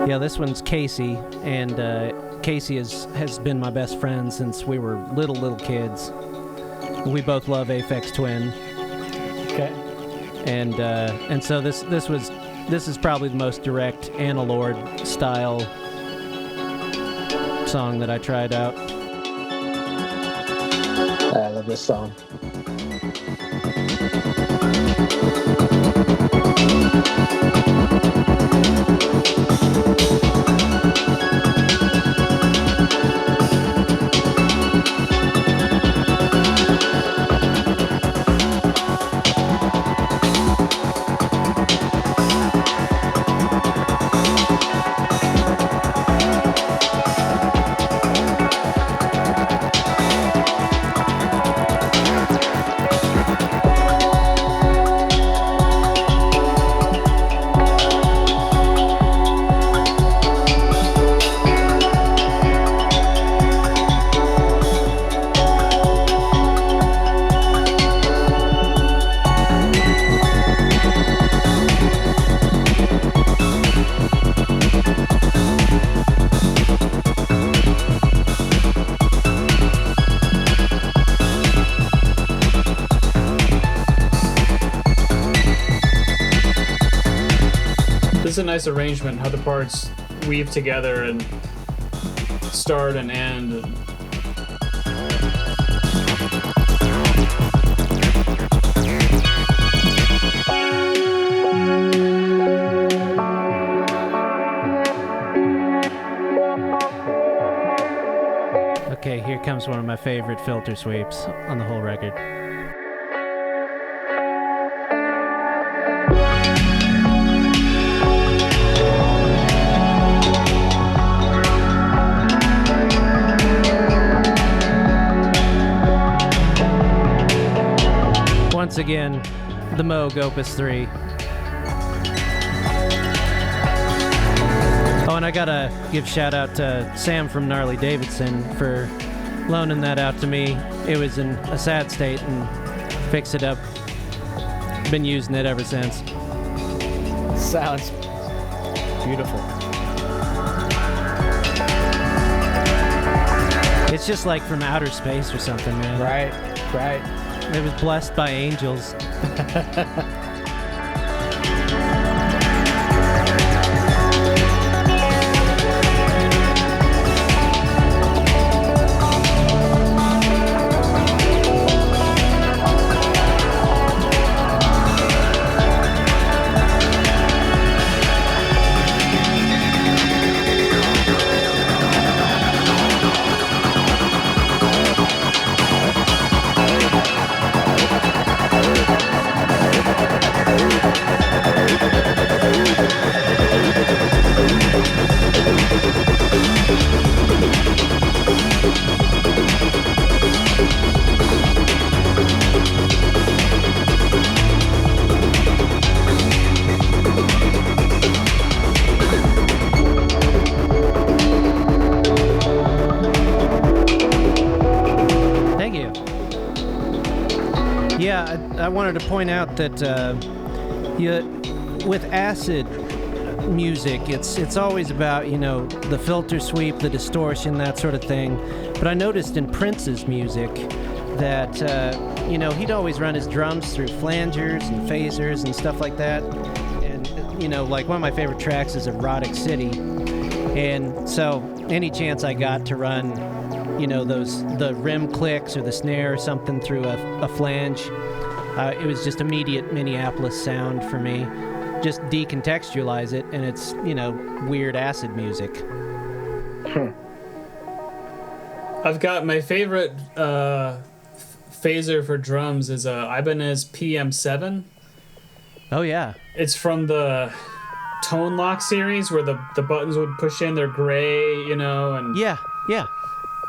[SPEAKER 1] Yeah, this one's Casey, and Casey has been my best friend since we were little kids. We both love Aphex Twin.
[SPEAKER 3] Okay.
[SPEAKER 1] And so this is probably the most direct Analord style song that I tried out.
[SPEAKER 3] I love this song.
[SPEAKER 2] a nice arrangement, how the parts weave together and start and end.
[SPEAKER 1] Okay, here comes one of my favorite filter sweeps on the whole record. Once again, the Moog Opus 3. Oh, and I gotta give shout out to Sam from Gnarly Davidson for loaning that out to me. It was in a sad state and fixed it up. Been using it ever since.
[SPEAKER 3] Sounds beautiful.
[SPEAKER 1] It's just like from outer space or something, man.
[SPEAKER 3] Right.
[SPEAKER 1] It was blessed by angels. I wanted to point out that with acid music, it's always about, the filter sweep, the distortion, that sort of thing. But I noticed in Prince's music that, he'd always run his drums through flangers and phasers and stuff like that. And, like one of my favorite tracks is Erotic City. And so any chance I got to run, the rim clicks or the snare or something through a flange, it was just immediate Minneapolis sound for me. Just decontextualize it, and it's, weird acid music.
[SPEAKER 2] I've got my favorite phaser for drums is a Ibanez PM7.
[SPEAKER 1] Oh, yeah.
[SPEAKER 2] It's from the Tone Lock series where the buttons would push in, they're gray, and...
[SPEAKER 1] Yeah.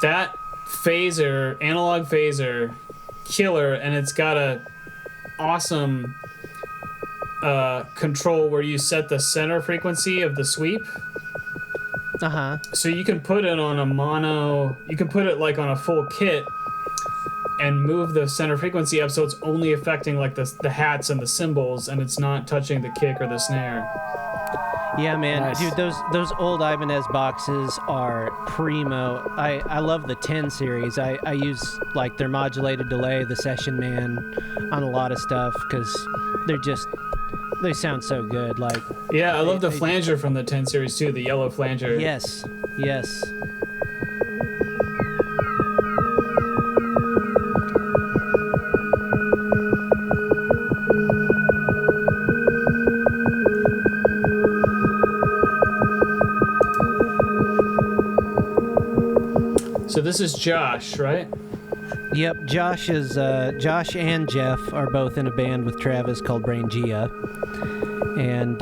[SPEAKER 2] That phaser, analog phaser, killer, and it's got a awesome control where you set the center frequency of the sweep.
[SPEAKER 1] Uh-huh.
[SPEAKER 2] So you can put it on a mono, you can put it like on a full kit and move the center frequency up so it's only affecting like the hats and the cymbals and it's not touching the kick or the snare.
[SPEAKER 1] Yeah, man.
[SPEAKER 3] Nice.
[SPEAKER 1] Dude, those old Ibanez boxes are primo. I love the 10 series. I use like their modulated delay, the Session Man, on a lot of stuff because they sound so good. Like,
[SPEAKER 2] yeah, I love the flanger from the 10 series too, the yellow flanger.
[SPEAKER 1] Yes.
[SPEAKER 2] So this is Josh, right?
[SPEAKER 1] Yep, Josh and Jeff are both in a band with Travis called Braingia, and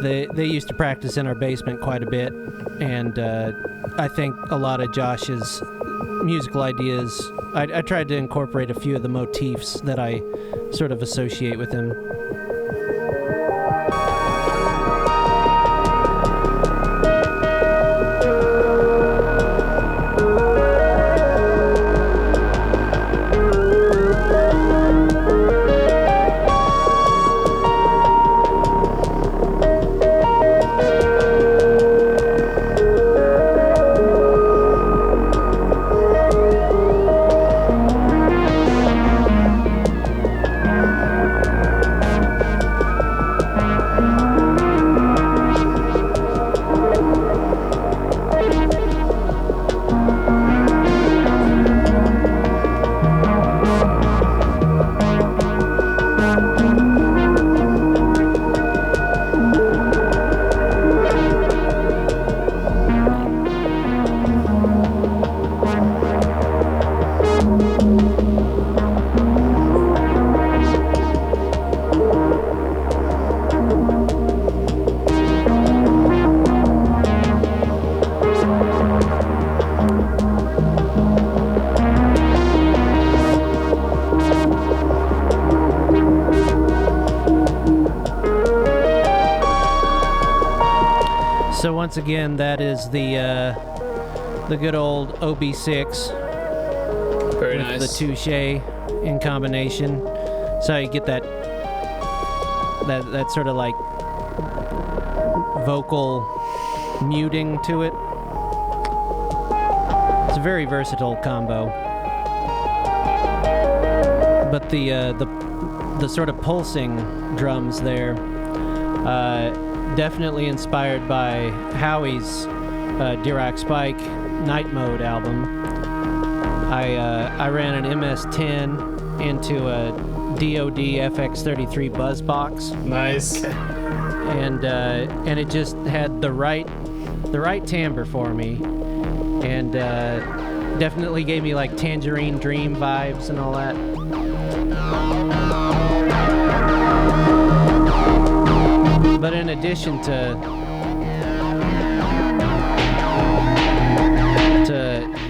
[SPEAKER 1] they used to practice in our basement quite a bit, and I think a lot of Josh's musical ideas, I tried to incorporate a few of the motifs that I sort of associate with him. once again, that is the good old OB6.
[SPEAKER 2] Very
[SPEAKER 1] with
[SPEAKER 2] nice.
[SPEAKER 1] the touche in combination. So you get that sort of like vocal muting to it. It's a very versatile combo. But the sort of pulsing drums there, definitely inspired by Howie's Dirac Spike Night Mode album. I ran an MS-10 into a DoD FX33 buzz box.
[SPEAKER 2] Nice.
[SPEAKER 1] And it just had the right timbre for me, and definitely gave me like Tangerine Dream vibes and all that. But in addition to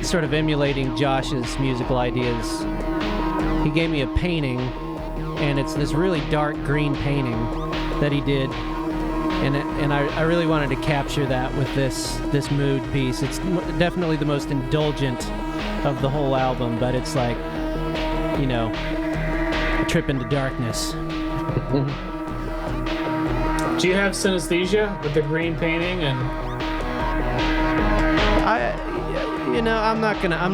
[SPEAKER 1] sort of emulating Josh's musical ideas, he gave me a painting, and it's this really dark green painting that he did, and I really wanted to capture that with this mood piece. It's definitely the most indulgent of the whole album, but it's like, you know, a trip into darkness.
[SPEAKER 2] Do you have synesthesia with the green painting? And
[SPEAKER 1] I'm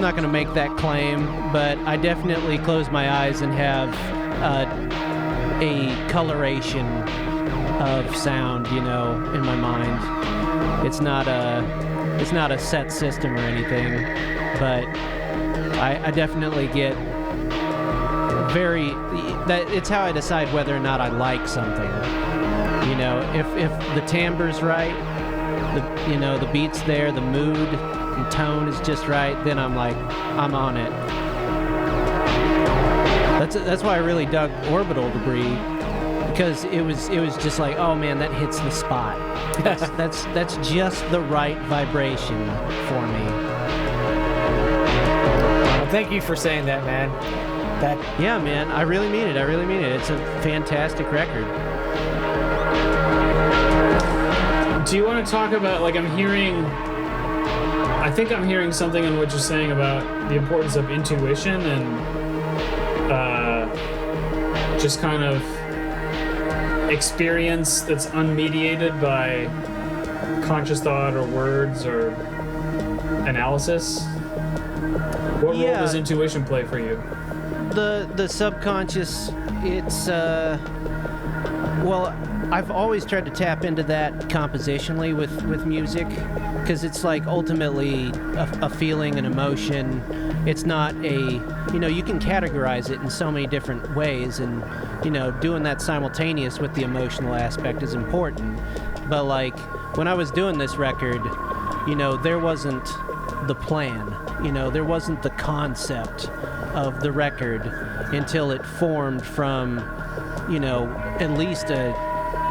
[SPEAKER 1] not gonna make that claim, but I definitely close my eyes and have a coloration of sound, in my mind. It's not a set system or anything, but I definitely get it's how I decide whether or not I like something. If the timbre's right, the beat's there, the mood and tone is just right, then I'm like, I'm on it. That's why I really dug Orbital Debris, because it was just like, oh man, that hits the spot. That's just the right vibration for me.
[SPEAKER 3] Well, thank you for saying that, man.
[SPEAKER 1] Yeah, man, I really mean it. It's a fantastic record.
[SPEAKER 2] do you want to talk about, like, I think I'm hearing something in what you're saying about the importance of intuition and just kind of experience that's unmediated by conscious thought or words or analysis. What role does intuition play for you?
[SPEAKER 1] The subconscious, it's well, I've always tried to tap into that compositionally with music, because it's like ultimately a feeling, an emotion. It's not you can categorize it in so many different ways, and doing that simultaneous with the emotional aspect is important. But like when I was doing this record, there wasn't the plan, there wasn't the concept of the record until it formed from at least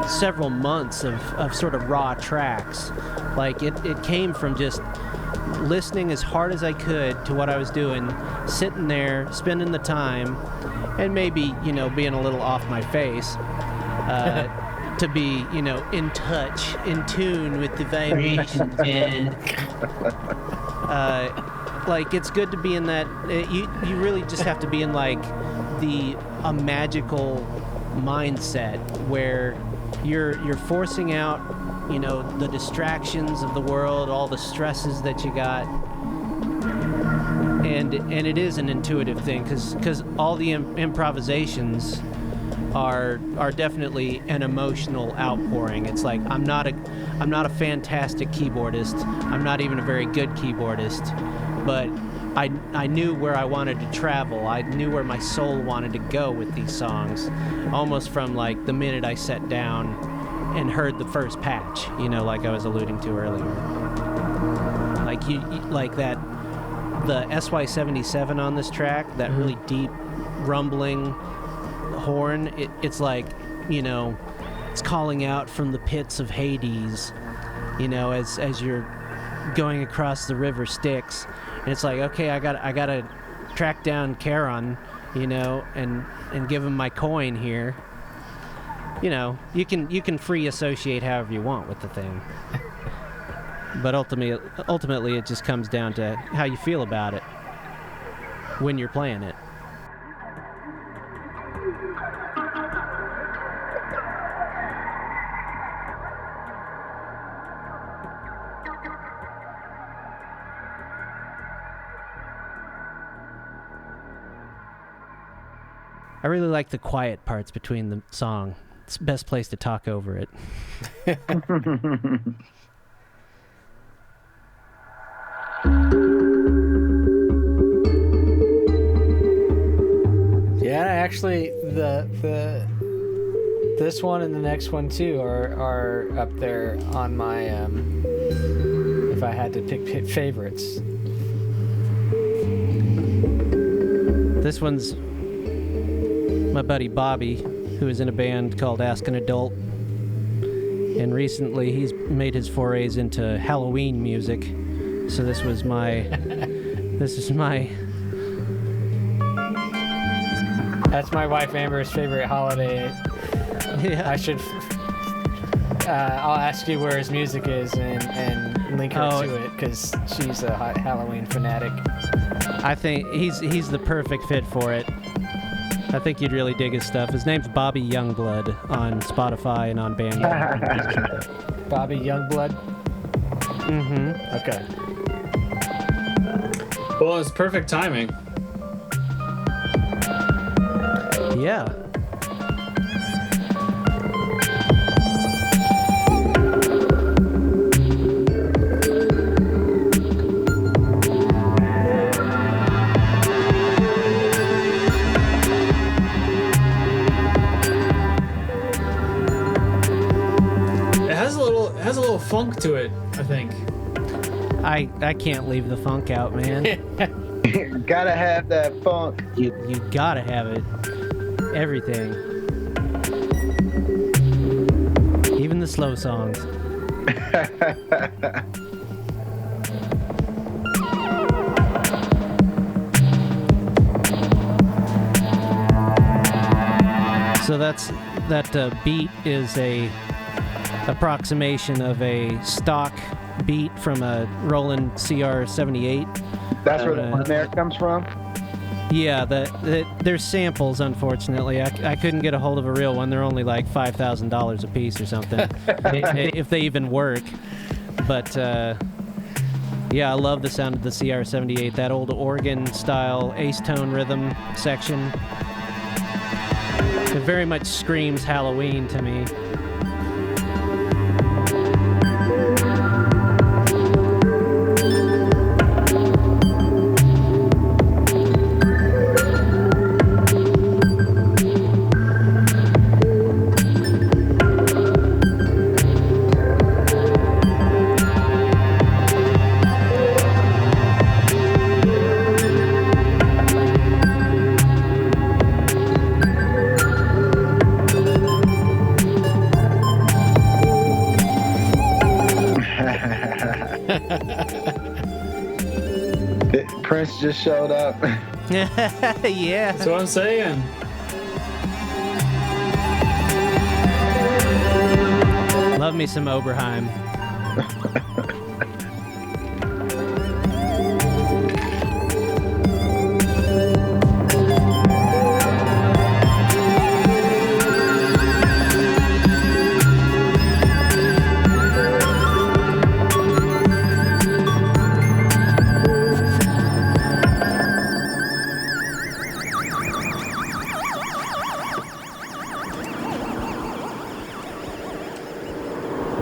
[SPEAKER 1] several months of sort of raw tracks. Like it came from just listening as hard as I could to what I was doing, sitting there, spending the time, and maybe, being a little off my face, to be, in touch, in tune with the vibrations, man. Like, it's good to be in that, you really just have to be in, like, a magical mindset where you're forcing out, the distractions of the world, all the stresses that you got, and it is an intuitive thing, because all the improvisations are definitely an emotional outpouring. It's like I'm not a fantastic keyboardist. I'm not even a very good keyboardist, but I knew where I wanted to travel. I knew where my soul wanted to go with these songs, almost from like the minute I sat down and heard the first patch, like I was alluding to earlier. Like like that, the SY77 on this track, that really deep rumbling horn, it's like, it's calling out from the pits of Hades, as you're going across the river Styx, and it's like, okay, I gotta track down Charon, and give him my coin here. You can free associate however you want with the thing. But ultimately, it just comes down to how you feel about it when you're playing it. I really like the quiet parts between the song. It's the best place to talk over it.
[SPEAKER 3] Yeah, actually, this one and the next one too are up there on my if I had to pick favorites.
[SPEAKER 1] This one's my buddy Bobby, who is in a band called Ask an Adult, and recently he's made his forays into Halloween music. So this is my
[SPEAKER 3] That's my wife Amber's favorite holiday.
[SPEAKER 1] yeah.
[SPEAKER 3] I should. I'll ask you where his music is and link her to it because she's a Halloween fanatic.
[SPEAKER 1] I think he's the perfect fit for it. I think you'd really dig his stuff. His name's Bobby Youngblood on Spotify and on Bandcamp.
[SPEAKER 3] Bobby Youngblood?
[SPEAKER 1] Mm-hmm.
[SPEAKER 3] Okay.
[SPEAKER 2] Well, it's perfect timing.
[SPEAKER 1] Yeah.
[SPEAKER 2] It has a little funk to it, I think.
[SPEAKER 1] I can't leave the funk out, man.
[SPEAKER 4] Gotta have that funk.
[SPEAKER 1] You gotta have it. Everything. Even the slow songs. So that beat is a approximation of a stock beat from a Roland CR78.
[SPEAKER 4] That's where the snare comes from?
[SPEAKER 1] Yeah, there's samples, unfortunately. I couldn't get a hold of a real one. They're only like $5,000 a piece or something, if they even work. But, yeah, I love the sound of the CR78, that old organ-style ace-tone rhythm section. It very much screams Halloween to me.
[SPEAKER 4] Prince just showed up.
[SPEAKER 1] Yeah.
[SPEAKER 2] That's what I'm saying.
[SPEAKER 1] Love me some Oberheim.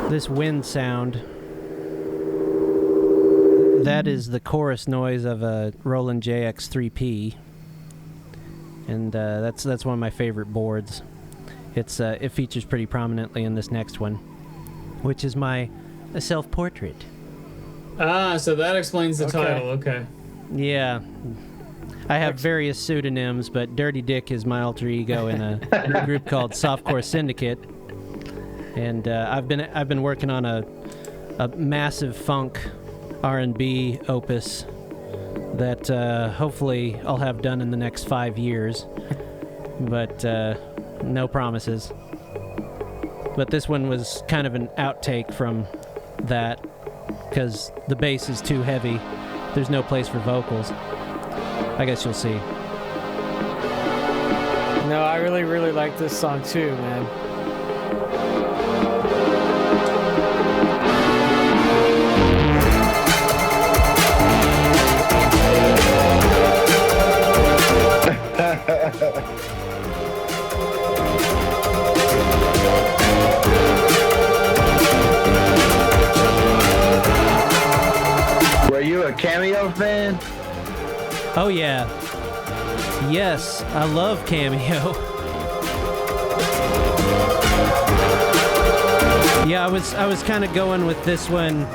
[SPEAKER 1] This wind sound, that is the chorus noise of a Roland JX3P, and that's one of my favorite boards. It features pretty prominently in this next one, which is my self-portrait.
[SPEAKER 2] Ah, so that explains the title. Okay.
[SPEAKER 1] Yeah. I have various pseudonyms, but Dirty Dick is my alter ego in a group called Softcore Syndicate. And I've been working on a massive funk R&B opus that hopefully I'll have done in the next 5 years, but no promises. But this one was kind of an outtake from that, because the bass is too heavy. There's no place for vocals. I guess you'll see.
[SPEAKER 3] No, I really, really like this song too, man.
[SPEAKER 4] Were you a Cameo fan?
[SPEAKER 1] Oh yeah. Yes, I love Cameo. Yeah, I was kind of going with this one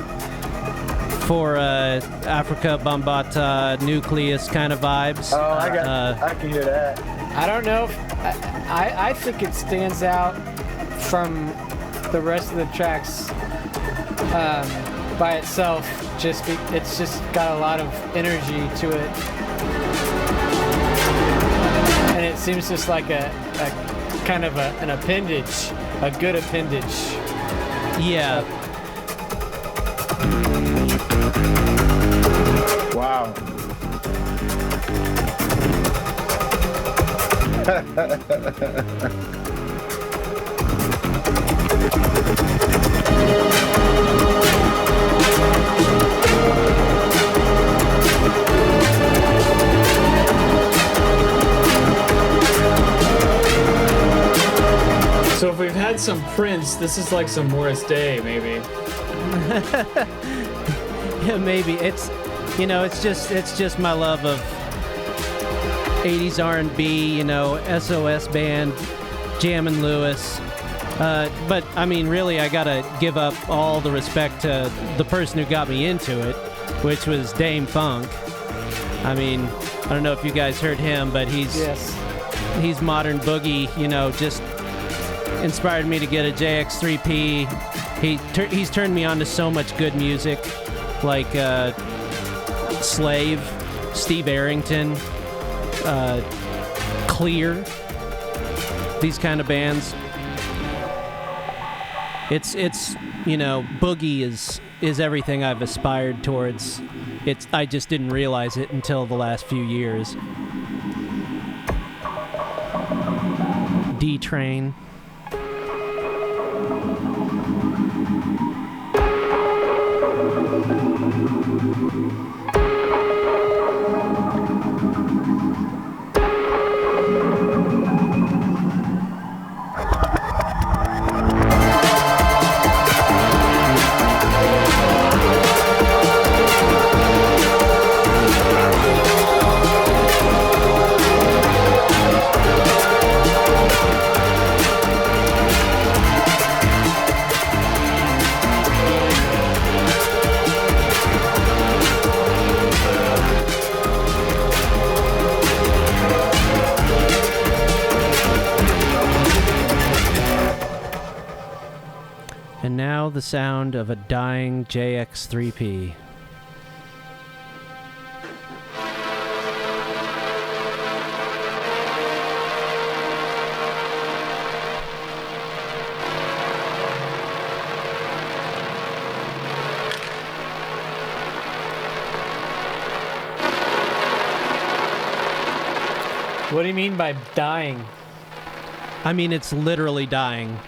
[SPEAKER 1] for Africa Bambata Nucleus kind of vibes.
[SPEAKER 4] Oh, I can hear that.
[SPEAKER 3] I don't know if I think it stands out from the rest of the tracks by itself. It's just got a lot of energy to it, and it seems just like a kind of an appendage, a good appendage.
[SPEAKER 1] Yeah.
[SPEAKER 4] Wow.
[SPEAKER 2] So if we've had some Prince, this is like some Morris Day, maybe.
[SPEAKER 1] Yeah, maybe it's just my love of 80s R&B, SOS band, Jammin' Lewis. But I mean, really, I gotta give up all the respect to the person who got me into it, which was Dame Funk. I mean, I don't know if you guys heard him, but he's modern boogie. Just inspired me to get a JX3P. He's turned me on to so much good music, like Slave, Steve Arrington, Clear, these kind of bands. It's boogie is everything I've aspired towards. I just didn't realize it until the last few years. D-Train. And now the sound of a dying JX3P.
[SPEAKER 3] What do you mean by dying?
[SPEAKER 1] I mean, it's literally dying.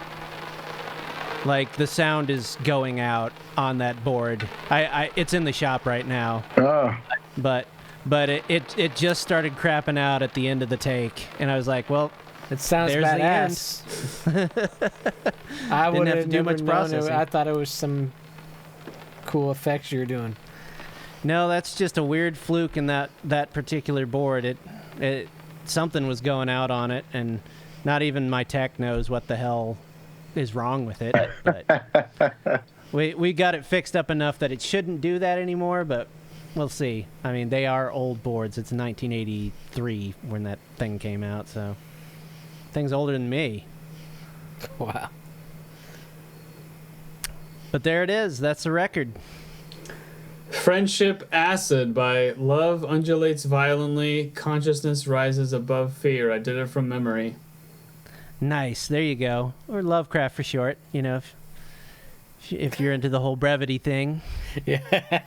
[SPEAKER 1] Like, the sound is going out on that board. It's in the shop right now.
[SPEAKER 4] Oh.
[SPEAKER 1] But it just started crapping out at the end of the take, and I was like, well,
[SPEAKER 3] It sounds
[SPEAKER 1] there's
[SPEAKER 3] badass.
[SPEAKER 1] the end.
[SPEAKER 3] I
[SPEAKER 1] Didn't
[SPEAKER 3] would
[SPEAKER 1] have
[SPEAKER 3] have
[SPEAKER 1] to do
[SPEAKER 3] never
[SPEAKER 1] much
[SPEAKER 3] known
[SPEAKER 1] processing.
[SPEAKER 3] I thought it was some cool effects you were doing.
[SPEAKER 1] No, that's just a weird fluke in that particular board. It something was going out on it, and not even my tech knows what the hell is wrong with it. But we got it fixed up enough that it shouldn't do that anymore, but we'll see. I mean, they are old boards. It's 1983 when that thing came out, so thing's older than me.
[SPEAKER 3] Wow.
[SPEAKER 1] But there it is. That's the record.
[SPEAKER 2] Friendship Acid by Love Undulates Violently. Consciousness rises above fear. I did it from memory.
[SPEAKER 1] Nice. There you go. Or Lovecraft for short. If if you're into the whole brevity thing.
[SPEAKER 3] Yeah.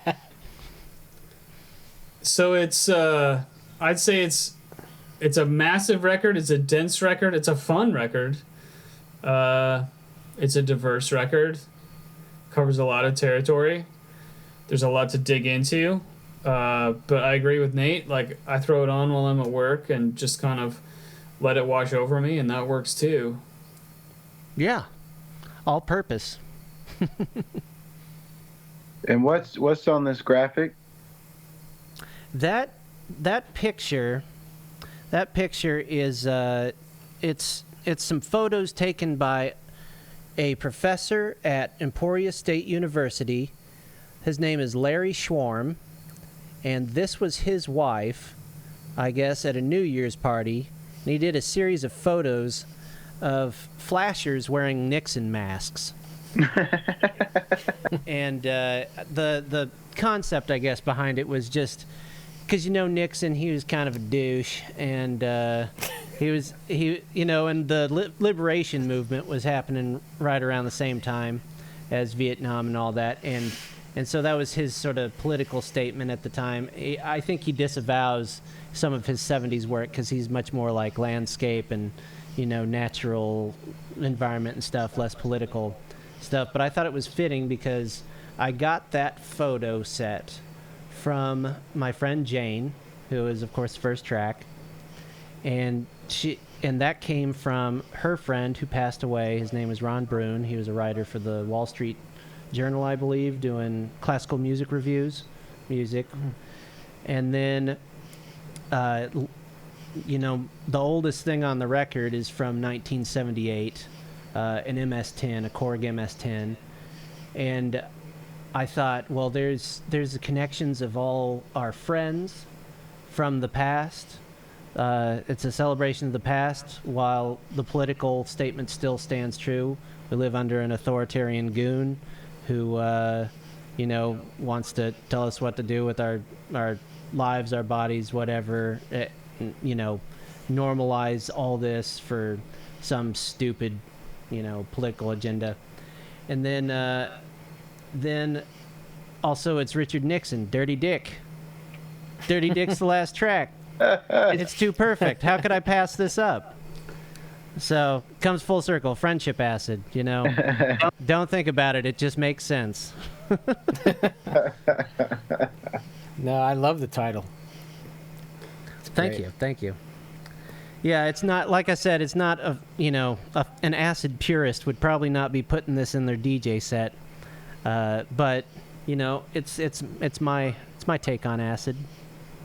[SPEAKER 2] So it's I'd say it's a massive record, it's a dense record, it's a fun record. It's a diverse record. Covers a lot of territory. There's a lot to dig into. But I agree with Nate. Like, I throw it on while I'm at work and just kind of let it wash over me, and that works too.
[SPEAKER 1] Yeah. All purpose.
[SPEAKER 4] And what's on this graphic?
[SPEAKER 1] That picture is it's some photos taken by a professor at Emporia State University. His name is Larry Schwarm, and this was his wife, I guess, at a New Year's party. And he did a series of photos of flashers wearing Nixon masks. And the concept, I guess, behind it was just because Nixon, he was kind of a douche, and and the liberation movement was happening right around the same time as Vietnam and all that, and so that was his sort of political statement at the time. I think he disavows some of his 70s work because he's much more like landscape and natural environment and stuff, less political stuff. But I thought it was fitting because I got that photo set from my friend Jane, who is of course the first track, and that came from her friend who passed away. His name was Ron Brune. He was a writer for the Wall Street Journal, I believe, doing classical music reviews, and then the oldest thing on the record is from 1978, an MS-10, a Korg MS-10, and I thought, well, there's the connections of all our friends from the past. It's a celebration of the past while the political statement still stands true. We live under an authoritarian goon who, wants to tell us what to do with our lives, our bodies, whatever. Normalize all this for some stupid, political agenda. And then also it's Richard Nixon, Dirty Dick. Dirty Dick's the last track. It's too perfect. How could I pass this up? So, comes full circle. Friendship acid, Don't think about it. It just makes sense.
[SPEAKER 3] No, I love the title.
[SPEAKER 1] Thank you. Yeah, it's not, like I said, it's not an acid purist would probably not be putting this in their DJ set. But, it's my take on acid,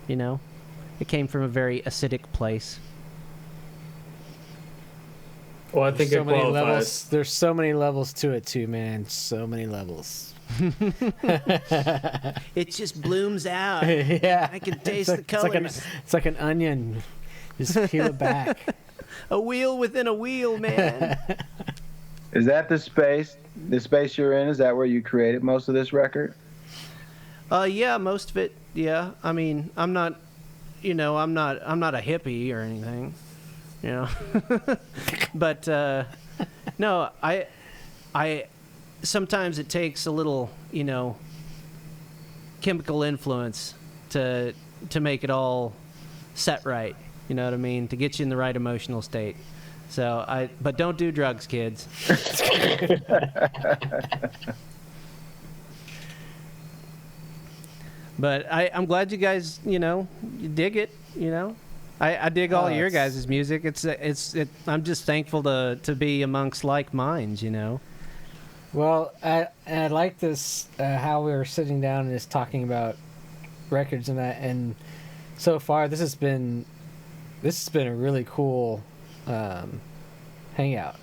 [SPEAKER 1] It came from a very acidic place.
[SPEAKER 2] Well, I think it qualifies.
[SPEAKER 3] Levels. There's so many levels to it too, man. So many levels.
[SPEAKER 1] It just blooms out.
[SPEAKER 3] Yeah,
[SPEAKER 1] I can taste the colors.
[SPEAKER 3] It's like an onion. Just peel it back.
[SPEAKER 1] A wheel within a wheel, man.
[SPEAKER 4] Is that the space you're in? Is that where you created most of this record?
[SPEAKER 1] Yeah, most of it. Yeah, I mean, I'm not a hippie or anything, but no, I sometimes it takes a little, chemical influence to make it all set right. You know what I mean? To get you in the right emotional state. But don't do drugs, kids. But I'm glad you guys, you dig it, I dig all your guys' music. I'm just thankful to be amongst like minds,
[SPEAKER 3] Well, I like this, how we were sitting down and just talking about records and that, and so far this has been a really cool hangout.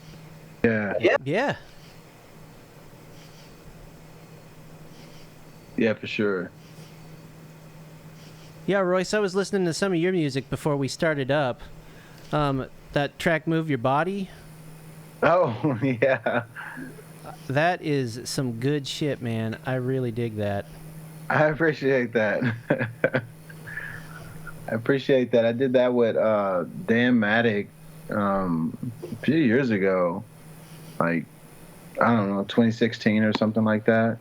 [SPEAKER 4] Yeah.
[SPEAKER 1] Yeah.
[SPEAKER 4] Yeah, for sure.
[SPEAKER 1] Yeah, Royce, I was listening to some of your music before we started up. That track, Move Your Body.
[SPEAKER 4] Oh, yeah.
[SPEAKER 1] That is some good shit, man. I really dig that.
[SPEAKER 4] I appreciate that. I appreciate that. I did that with Dan Maddock a few years ago. Like, I don't know, 2016 or something like that.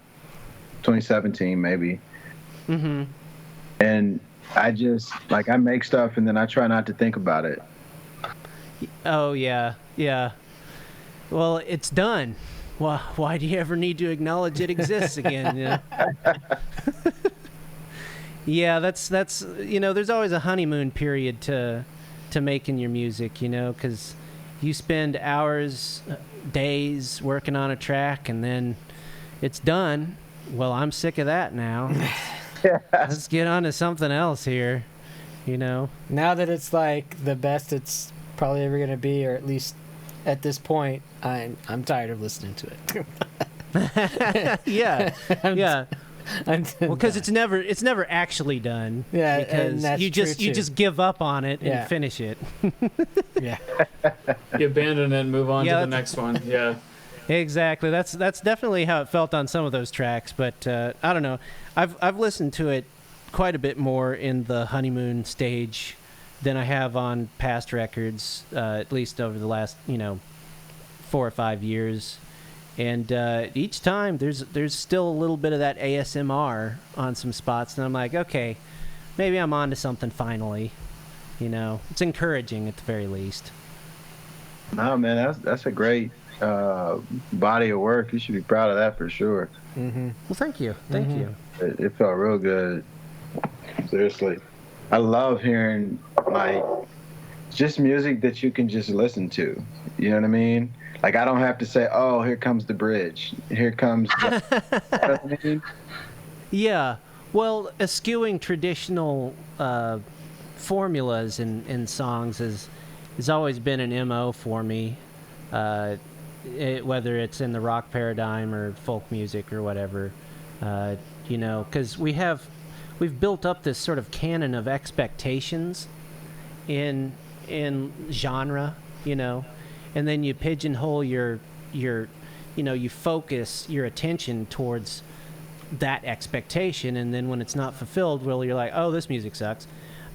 [SPEAKER 4] 2017 maybe.
[SPEAKER 1] Mm-hmm.
[SPEAKER 4] And I just like I make stuff and then I try not to think about it.
[SPEAKER 1] Oh yeah, yeah. Well, it's done. Why do you ever need to acknowledge it exists again? You know? Yeah, that's there's always a honeymoon period to making your music, because you spend hours, days working on a track, and then it's done. Well, I'm sick of that now. Let's get on to something else here,
[SPEAKER 3] Now that it's like the best it's probably ever gonna be, or at least at this point, I'm tired of listening to it.
[SPEAKER 1] Yeah, yeah.
[SPEAKER 3] Well,
[SPEAKER 1] because it's never actually done.
[SPEAKER 3] Yeah,
[SPEAKER 1] because
[SPEAKER 3] and that's
[SPEAKER 1] you just give up on it and finish it.
[SPEAKER 3] Yeah,
[SPEAKER 2] You abandon it and move on to the next one. Yeah,
[SPEAKER 1] exactly. That's definitely how it felt on some of those tracks. But I don't know. I've listened to it quite a bit more in the honeymoon stage than I have on past records. At least over the last 4 or 5 years. And each time there's still a little bit of that ASMR on some spots, and I'm like, okay, maybe I'm on to something finally. It's encouraging at the very least.
[SPEAKER 4] No, man, that's a great body of work. You should be proud of that for sure.
[SPEAKER 3] Mm-hmm.
[SPEAKER 1] Well, thank you.
[SPEAKER 4] It felt real good. Seriously, I love hearing like just music that you can just listen to. You know what I mean? Like, I don't have to say, oh, here comes the bridge. Here comes the... You know what I mean?
[SPEAKER 1] Yeah. Well, eschewing traditional formulas in songs has always been an MO for me, whether it's in the rock paradigm or folk music or whatever, because we've built up this sort of canon of expectations in genre, and then you pigeonhole your you focus your attention towards that expectation, and then when it's not fulfilled, well, you're like, oh, this music sucks.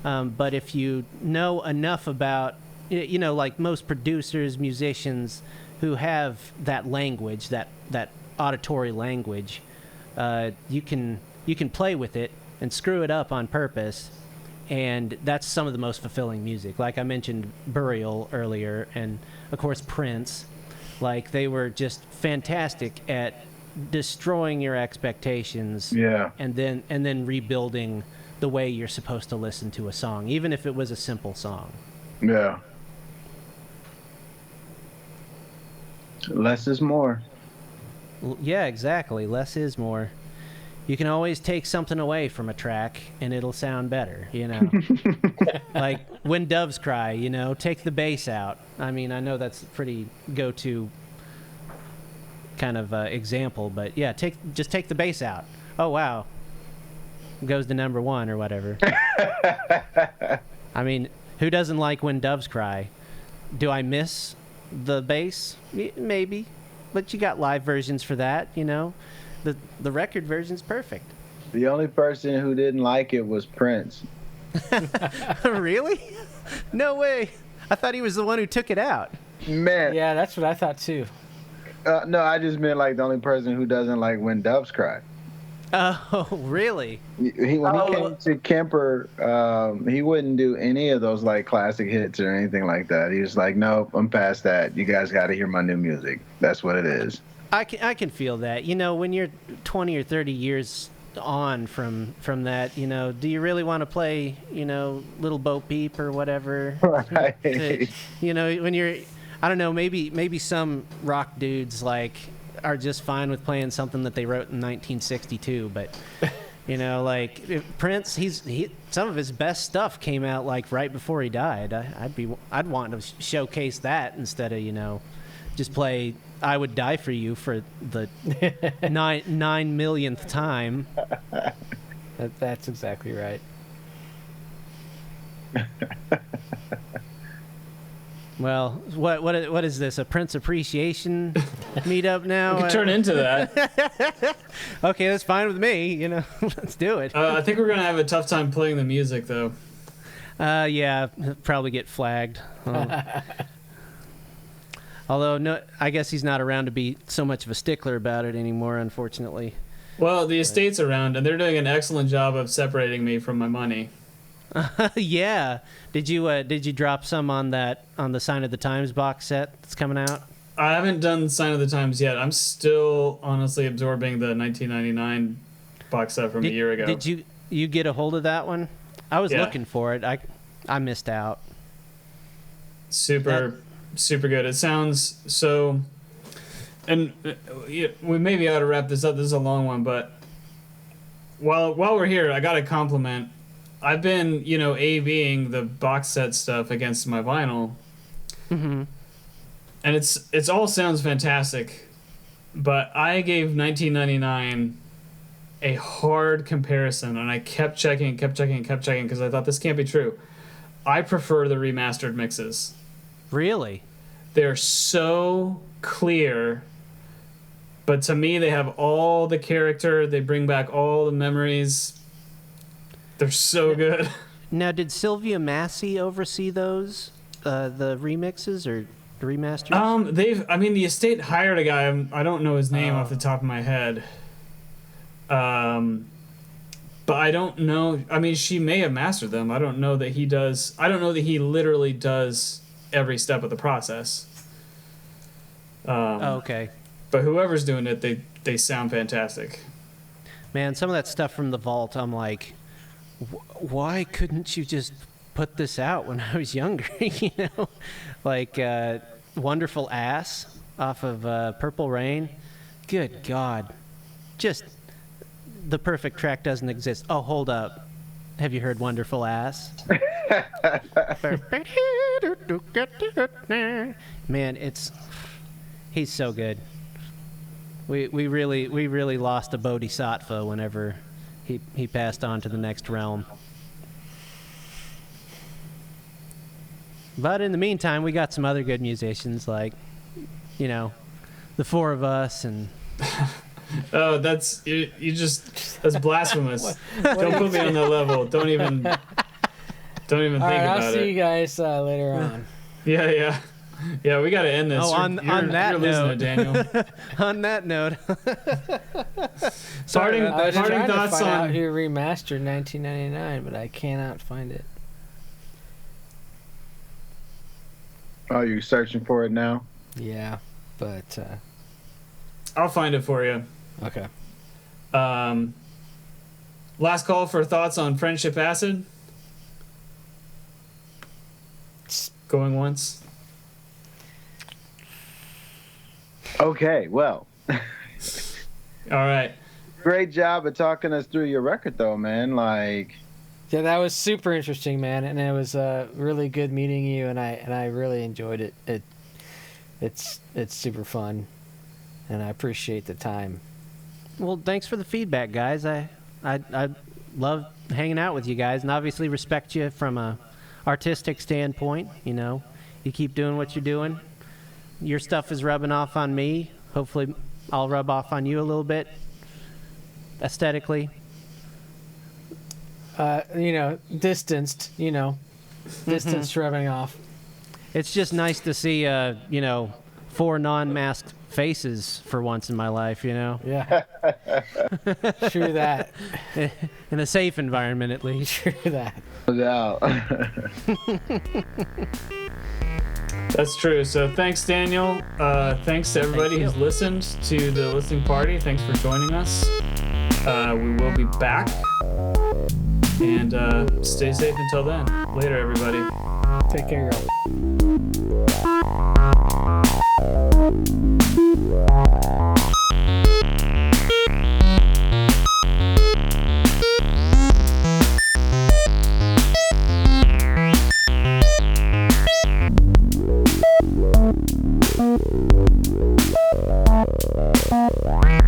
[SPEAKER 1] But if you know enough about, like most producers, musicians who have that language, that auditory language, you can play with it and screw it up on purpose. And that's some of the most fulfilling music. Like I mentioned Burial earlier, and of course Prince. Like, they were just fantastic at destroying your expectations.
[SPEAKER 4] Yeah.
[SPEAKER 1] And then rebuilding the way you're supposed to listen to a song, even if it was a simple song.
[SPEAKER 4] Yeah. Less is more.
[SPEAKER 1] Yeah, exactly. Less is more. You can always take something away from a track and it'll sound better, Like When Doves Cry, take the bass out. I mean, I know that's a pretty go-to kind of example, but yeah, just take the bass out. Oh, wow. Goes to number 1 or whatever. I mean, who doesn't like When Doves Cry? Do I miss the bass? Maybe, but you got live versions for that, The record version's perfect.
[SPEAKER 4] The only person who didn't like it was Prince.
[SPEAKER 1] Really? No way. I thought he was the one who took it out.
[SPEAKER 4] Man.
[SPEAKER 3] Yeah, that's what I thought too.
[SPEAKER 4] No, I just meant like the only person who doesn't like When Doves Cry.
[SPEAKER 1] Oh, really?
[SPEAKER 4] When he came to Kemper, he wouldn't do any of those like classic hits or anything like that. He was like, nope, I'm past that. You guys got to hear my new music. That's what it is.
[SPEAKER 1] I can feel that. When you're 20 or 30 years on from that, do you really want to play, Little Bo Peep or whatever?
[SPEAKER 4] Right.
[SPEAKER 1] When you're, I don't know, maybe some rock dudes like are just fine with playing something that they wrote in 1962, but like Prince, some of his best stuff came out like right before he died. I'd want to showcase that instead of just play I Would Die For You for the 9 millionth time.
[SPEAKER 3] That's exactly right.
[SPEAKER 1] Well, what is this? A Prince appreciation meetup now?
[SPEAKER 2] We can turn into that.
[SPEAKER 1] Okay, that's fine with me. Let's do it.
[SPEAKER 2] I think we're gonna have a tough time playing the music, though.
[SPEAKER 1] Yeah, probably get flagged. Although, no, I guess he's not around to be so much of a stickler about it anymore, unfortunately.
[SPEAKER 2] Well, the estate's around, and they're doing an excellent job of separating me from my money.
[SPEAKER 1] Yeah. Did you drop some on the Sign of the Times box set that's coming out?
[SPEAKER 2] I haven't done Sign of the Times yet. I'm still honestly absorbing the 1999 box set from a year ago.
[SPEAKER 1] Did you get a hold of that one? I was
[SPEAKER 2] Yeah.
[SPEAKER 1] looking for it. I missed out.
[SPEAKER 2] Super good. It sounds so. And we maybe ought to wrap this up. This is a long one, but while we're here, I got a compliment. I've been, A/Bing the box set stuff against my vinyl.
[SPEAKER 1] Mm-hmm.
[SPEAKER 2] And it's all sounds fantastic, but I gave 1999 a hard comparison, and I kept checking because I thought this can't be true. I prefer the remastered mixes.
[SPEAKER 1] Really?
[SPEAKER 2] They're so clear, but to me they have all the character. They bring back all the memories. They're so good.
[SPEAKER 1] Now, did Sylvia Massey oversee those, the remixes or the remasters?
[SPEAKER 2] The estate hired a guy. I don't know his name off the top of my head. But I don't know. I mean, she may have mastered them. I don't know that he does. I don't know that he literally does every step of the process.
[SPEAKER 1] Okay.
[SPEAKER 2] But whoever's doing it, they sound fantastic.
[SPEAKER 1] Man, some of that stuff from the vault, I'm like, why couldn't you just put this out when I was younger? Like Wonderful Ass off of Purple Rain. Good God. Just the perfect track doesn't exist. Oh, hold up. Have you heard Wonderful Ass? Man, he's so good. We really lost a bodhisattva whenever he passed on to the next realm. But in the meantime, we got some other good musicians like, the four of us and.
[SPEAKER 2] Oh, that's blasphemous. Don't put me on that level. Don't even think about it.
[SPEAKER 3] I'll see you guys later on.
[SPEAKER 2] Yeah. We got to end this.
[SPEAKER 1] Oh, on that
[SPEAKER 2] you're
[SPEAKER 1] note,
[SPEAKER 2] losing it, Daniel.
[SPEAKER 1] On that note,
[SPEAKER 2] parting
[SPEAKER 3] I was trying
[SPEAKER 2] thoughts
[SPEAKER 3] to find
[SPEAKER 2] on
[SPEAKER 3] out who remastered 1999, but I cannot find it.
[SPEAKER 4] Oh, you searching for it now?
[SPEAKER 3] Yeah, but
[SPEAKER 2] I'll find it for you.
[SPEAKER 3] okay.
[SPEAKER 2] Last call for thoughts on Friendship Acid. Going once.
[SPEAKER 4] Okay, well.
[SPEAKER 2] All right.
[SPEAKER 4] Great job of talking us through your record, though, man. Like,
[SPEAKER 3] Yeah, that was super interesting, man, and it was really good meeting you, and I really enjoyed it. It's super fun, and I appreciate the time.
[SPEAKER 1] well, thanks for the feedback, guys. I love hanging out with you guys, and obviously respect you from a artistic standpoint. You keep doing what you're doing. Your stuff is rubbing off on me. Hopefully, I'll rub off on you a little bit aesthetically.
[SPEAKER 3] Distanced, distance rubbing off.
[SPEAKER 1] It's just nice to see, four non-masked faces for once in my life.
[SPEAKER 3] Yeah. True that.
[SPEAKER 1] In a safe environment, at least.
[SPEAKER 3] True that.
[SPEAKER 4] no doubt.
[SPEAKER 2] That's true. So thanks, Daniel. Thanks to everybody who's listened to the listening party. Thanks for joining us. We will be back. And stay safe until then. Later, everybody.
[SPEAKER 3] Take care, y'all.
[SPEAKER 5] Wow.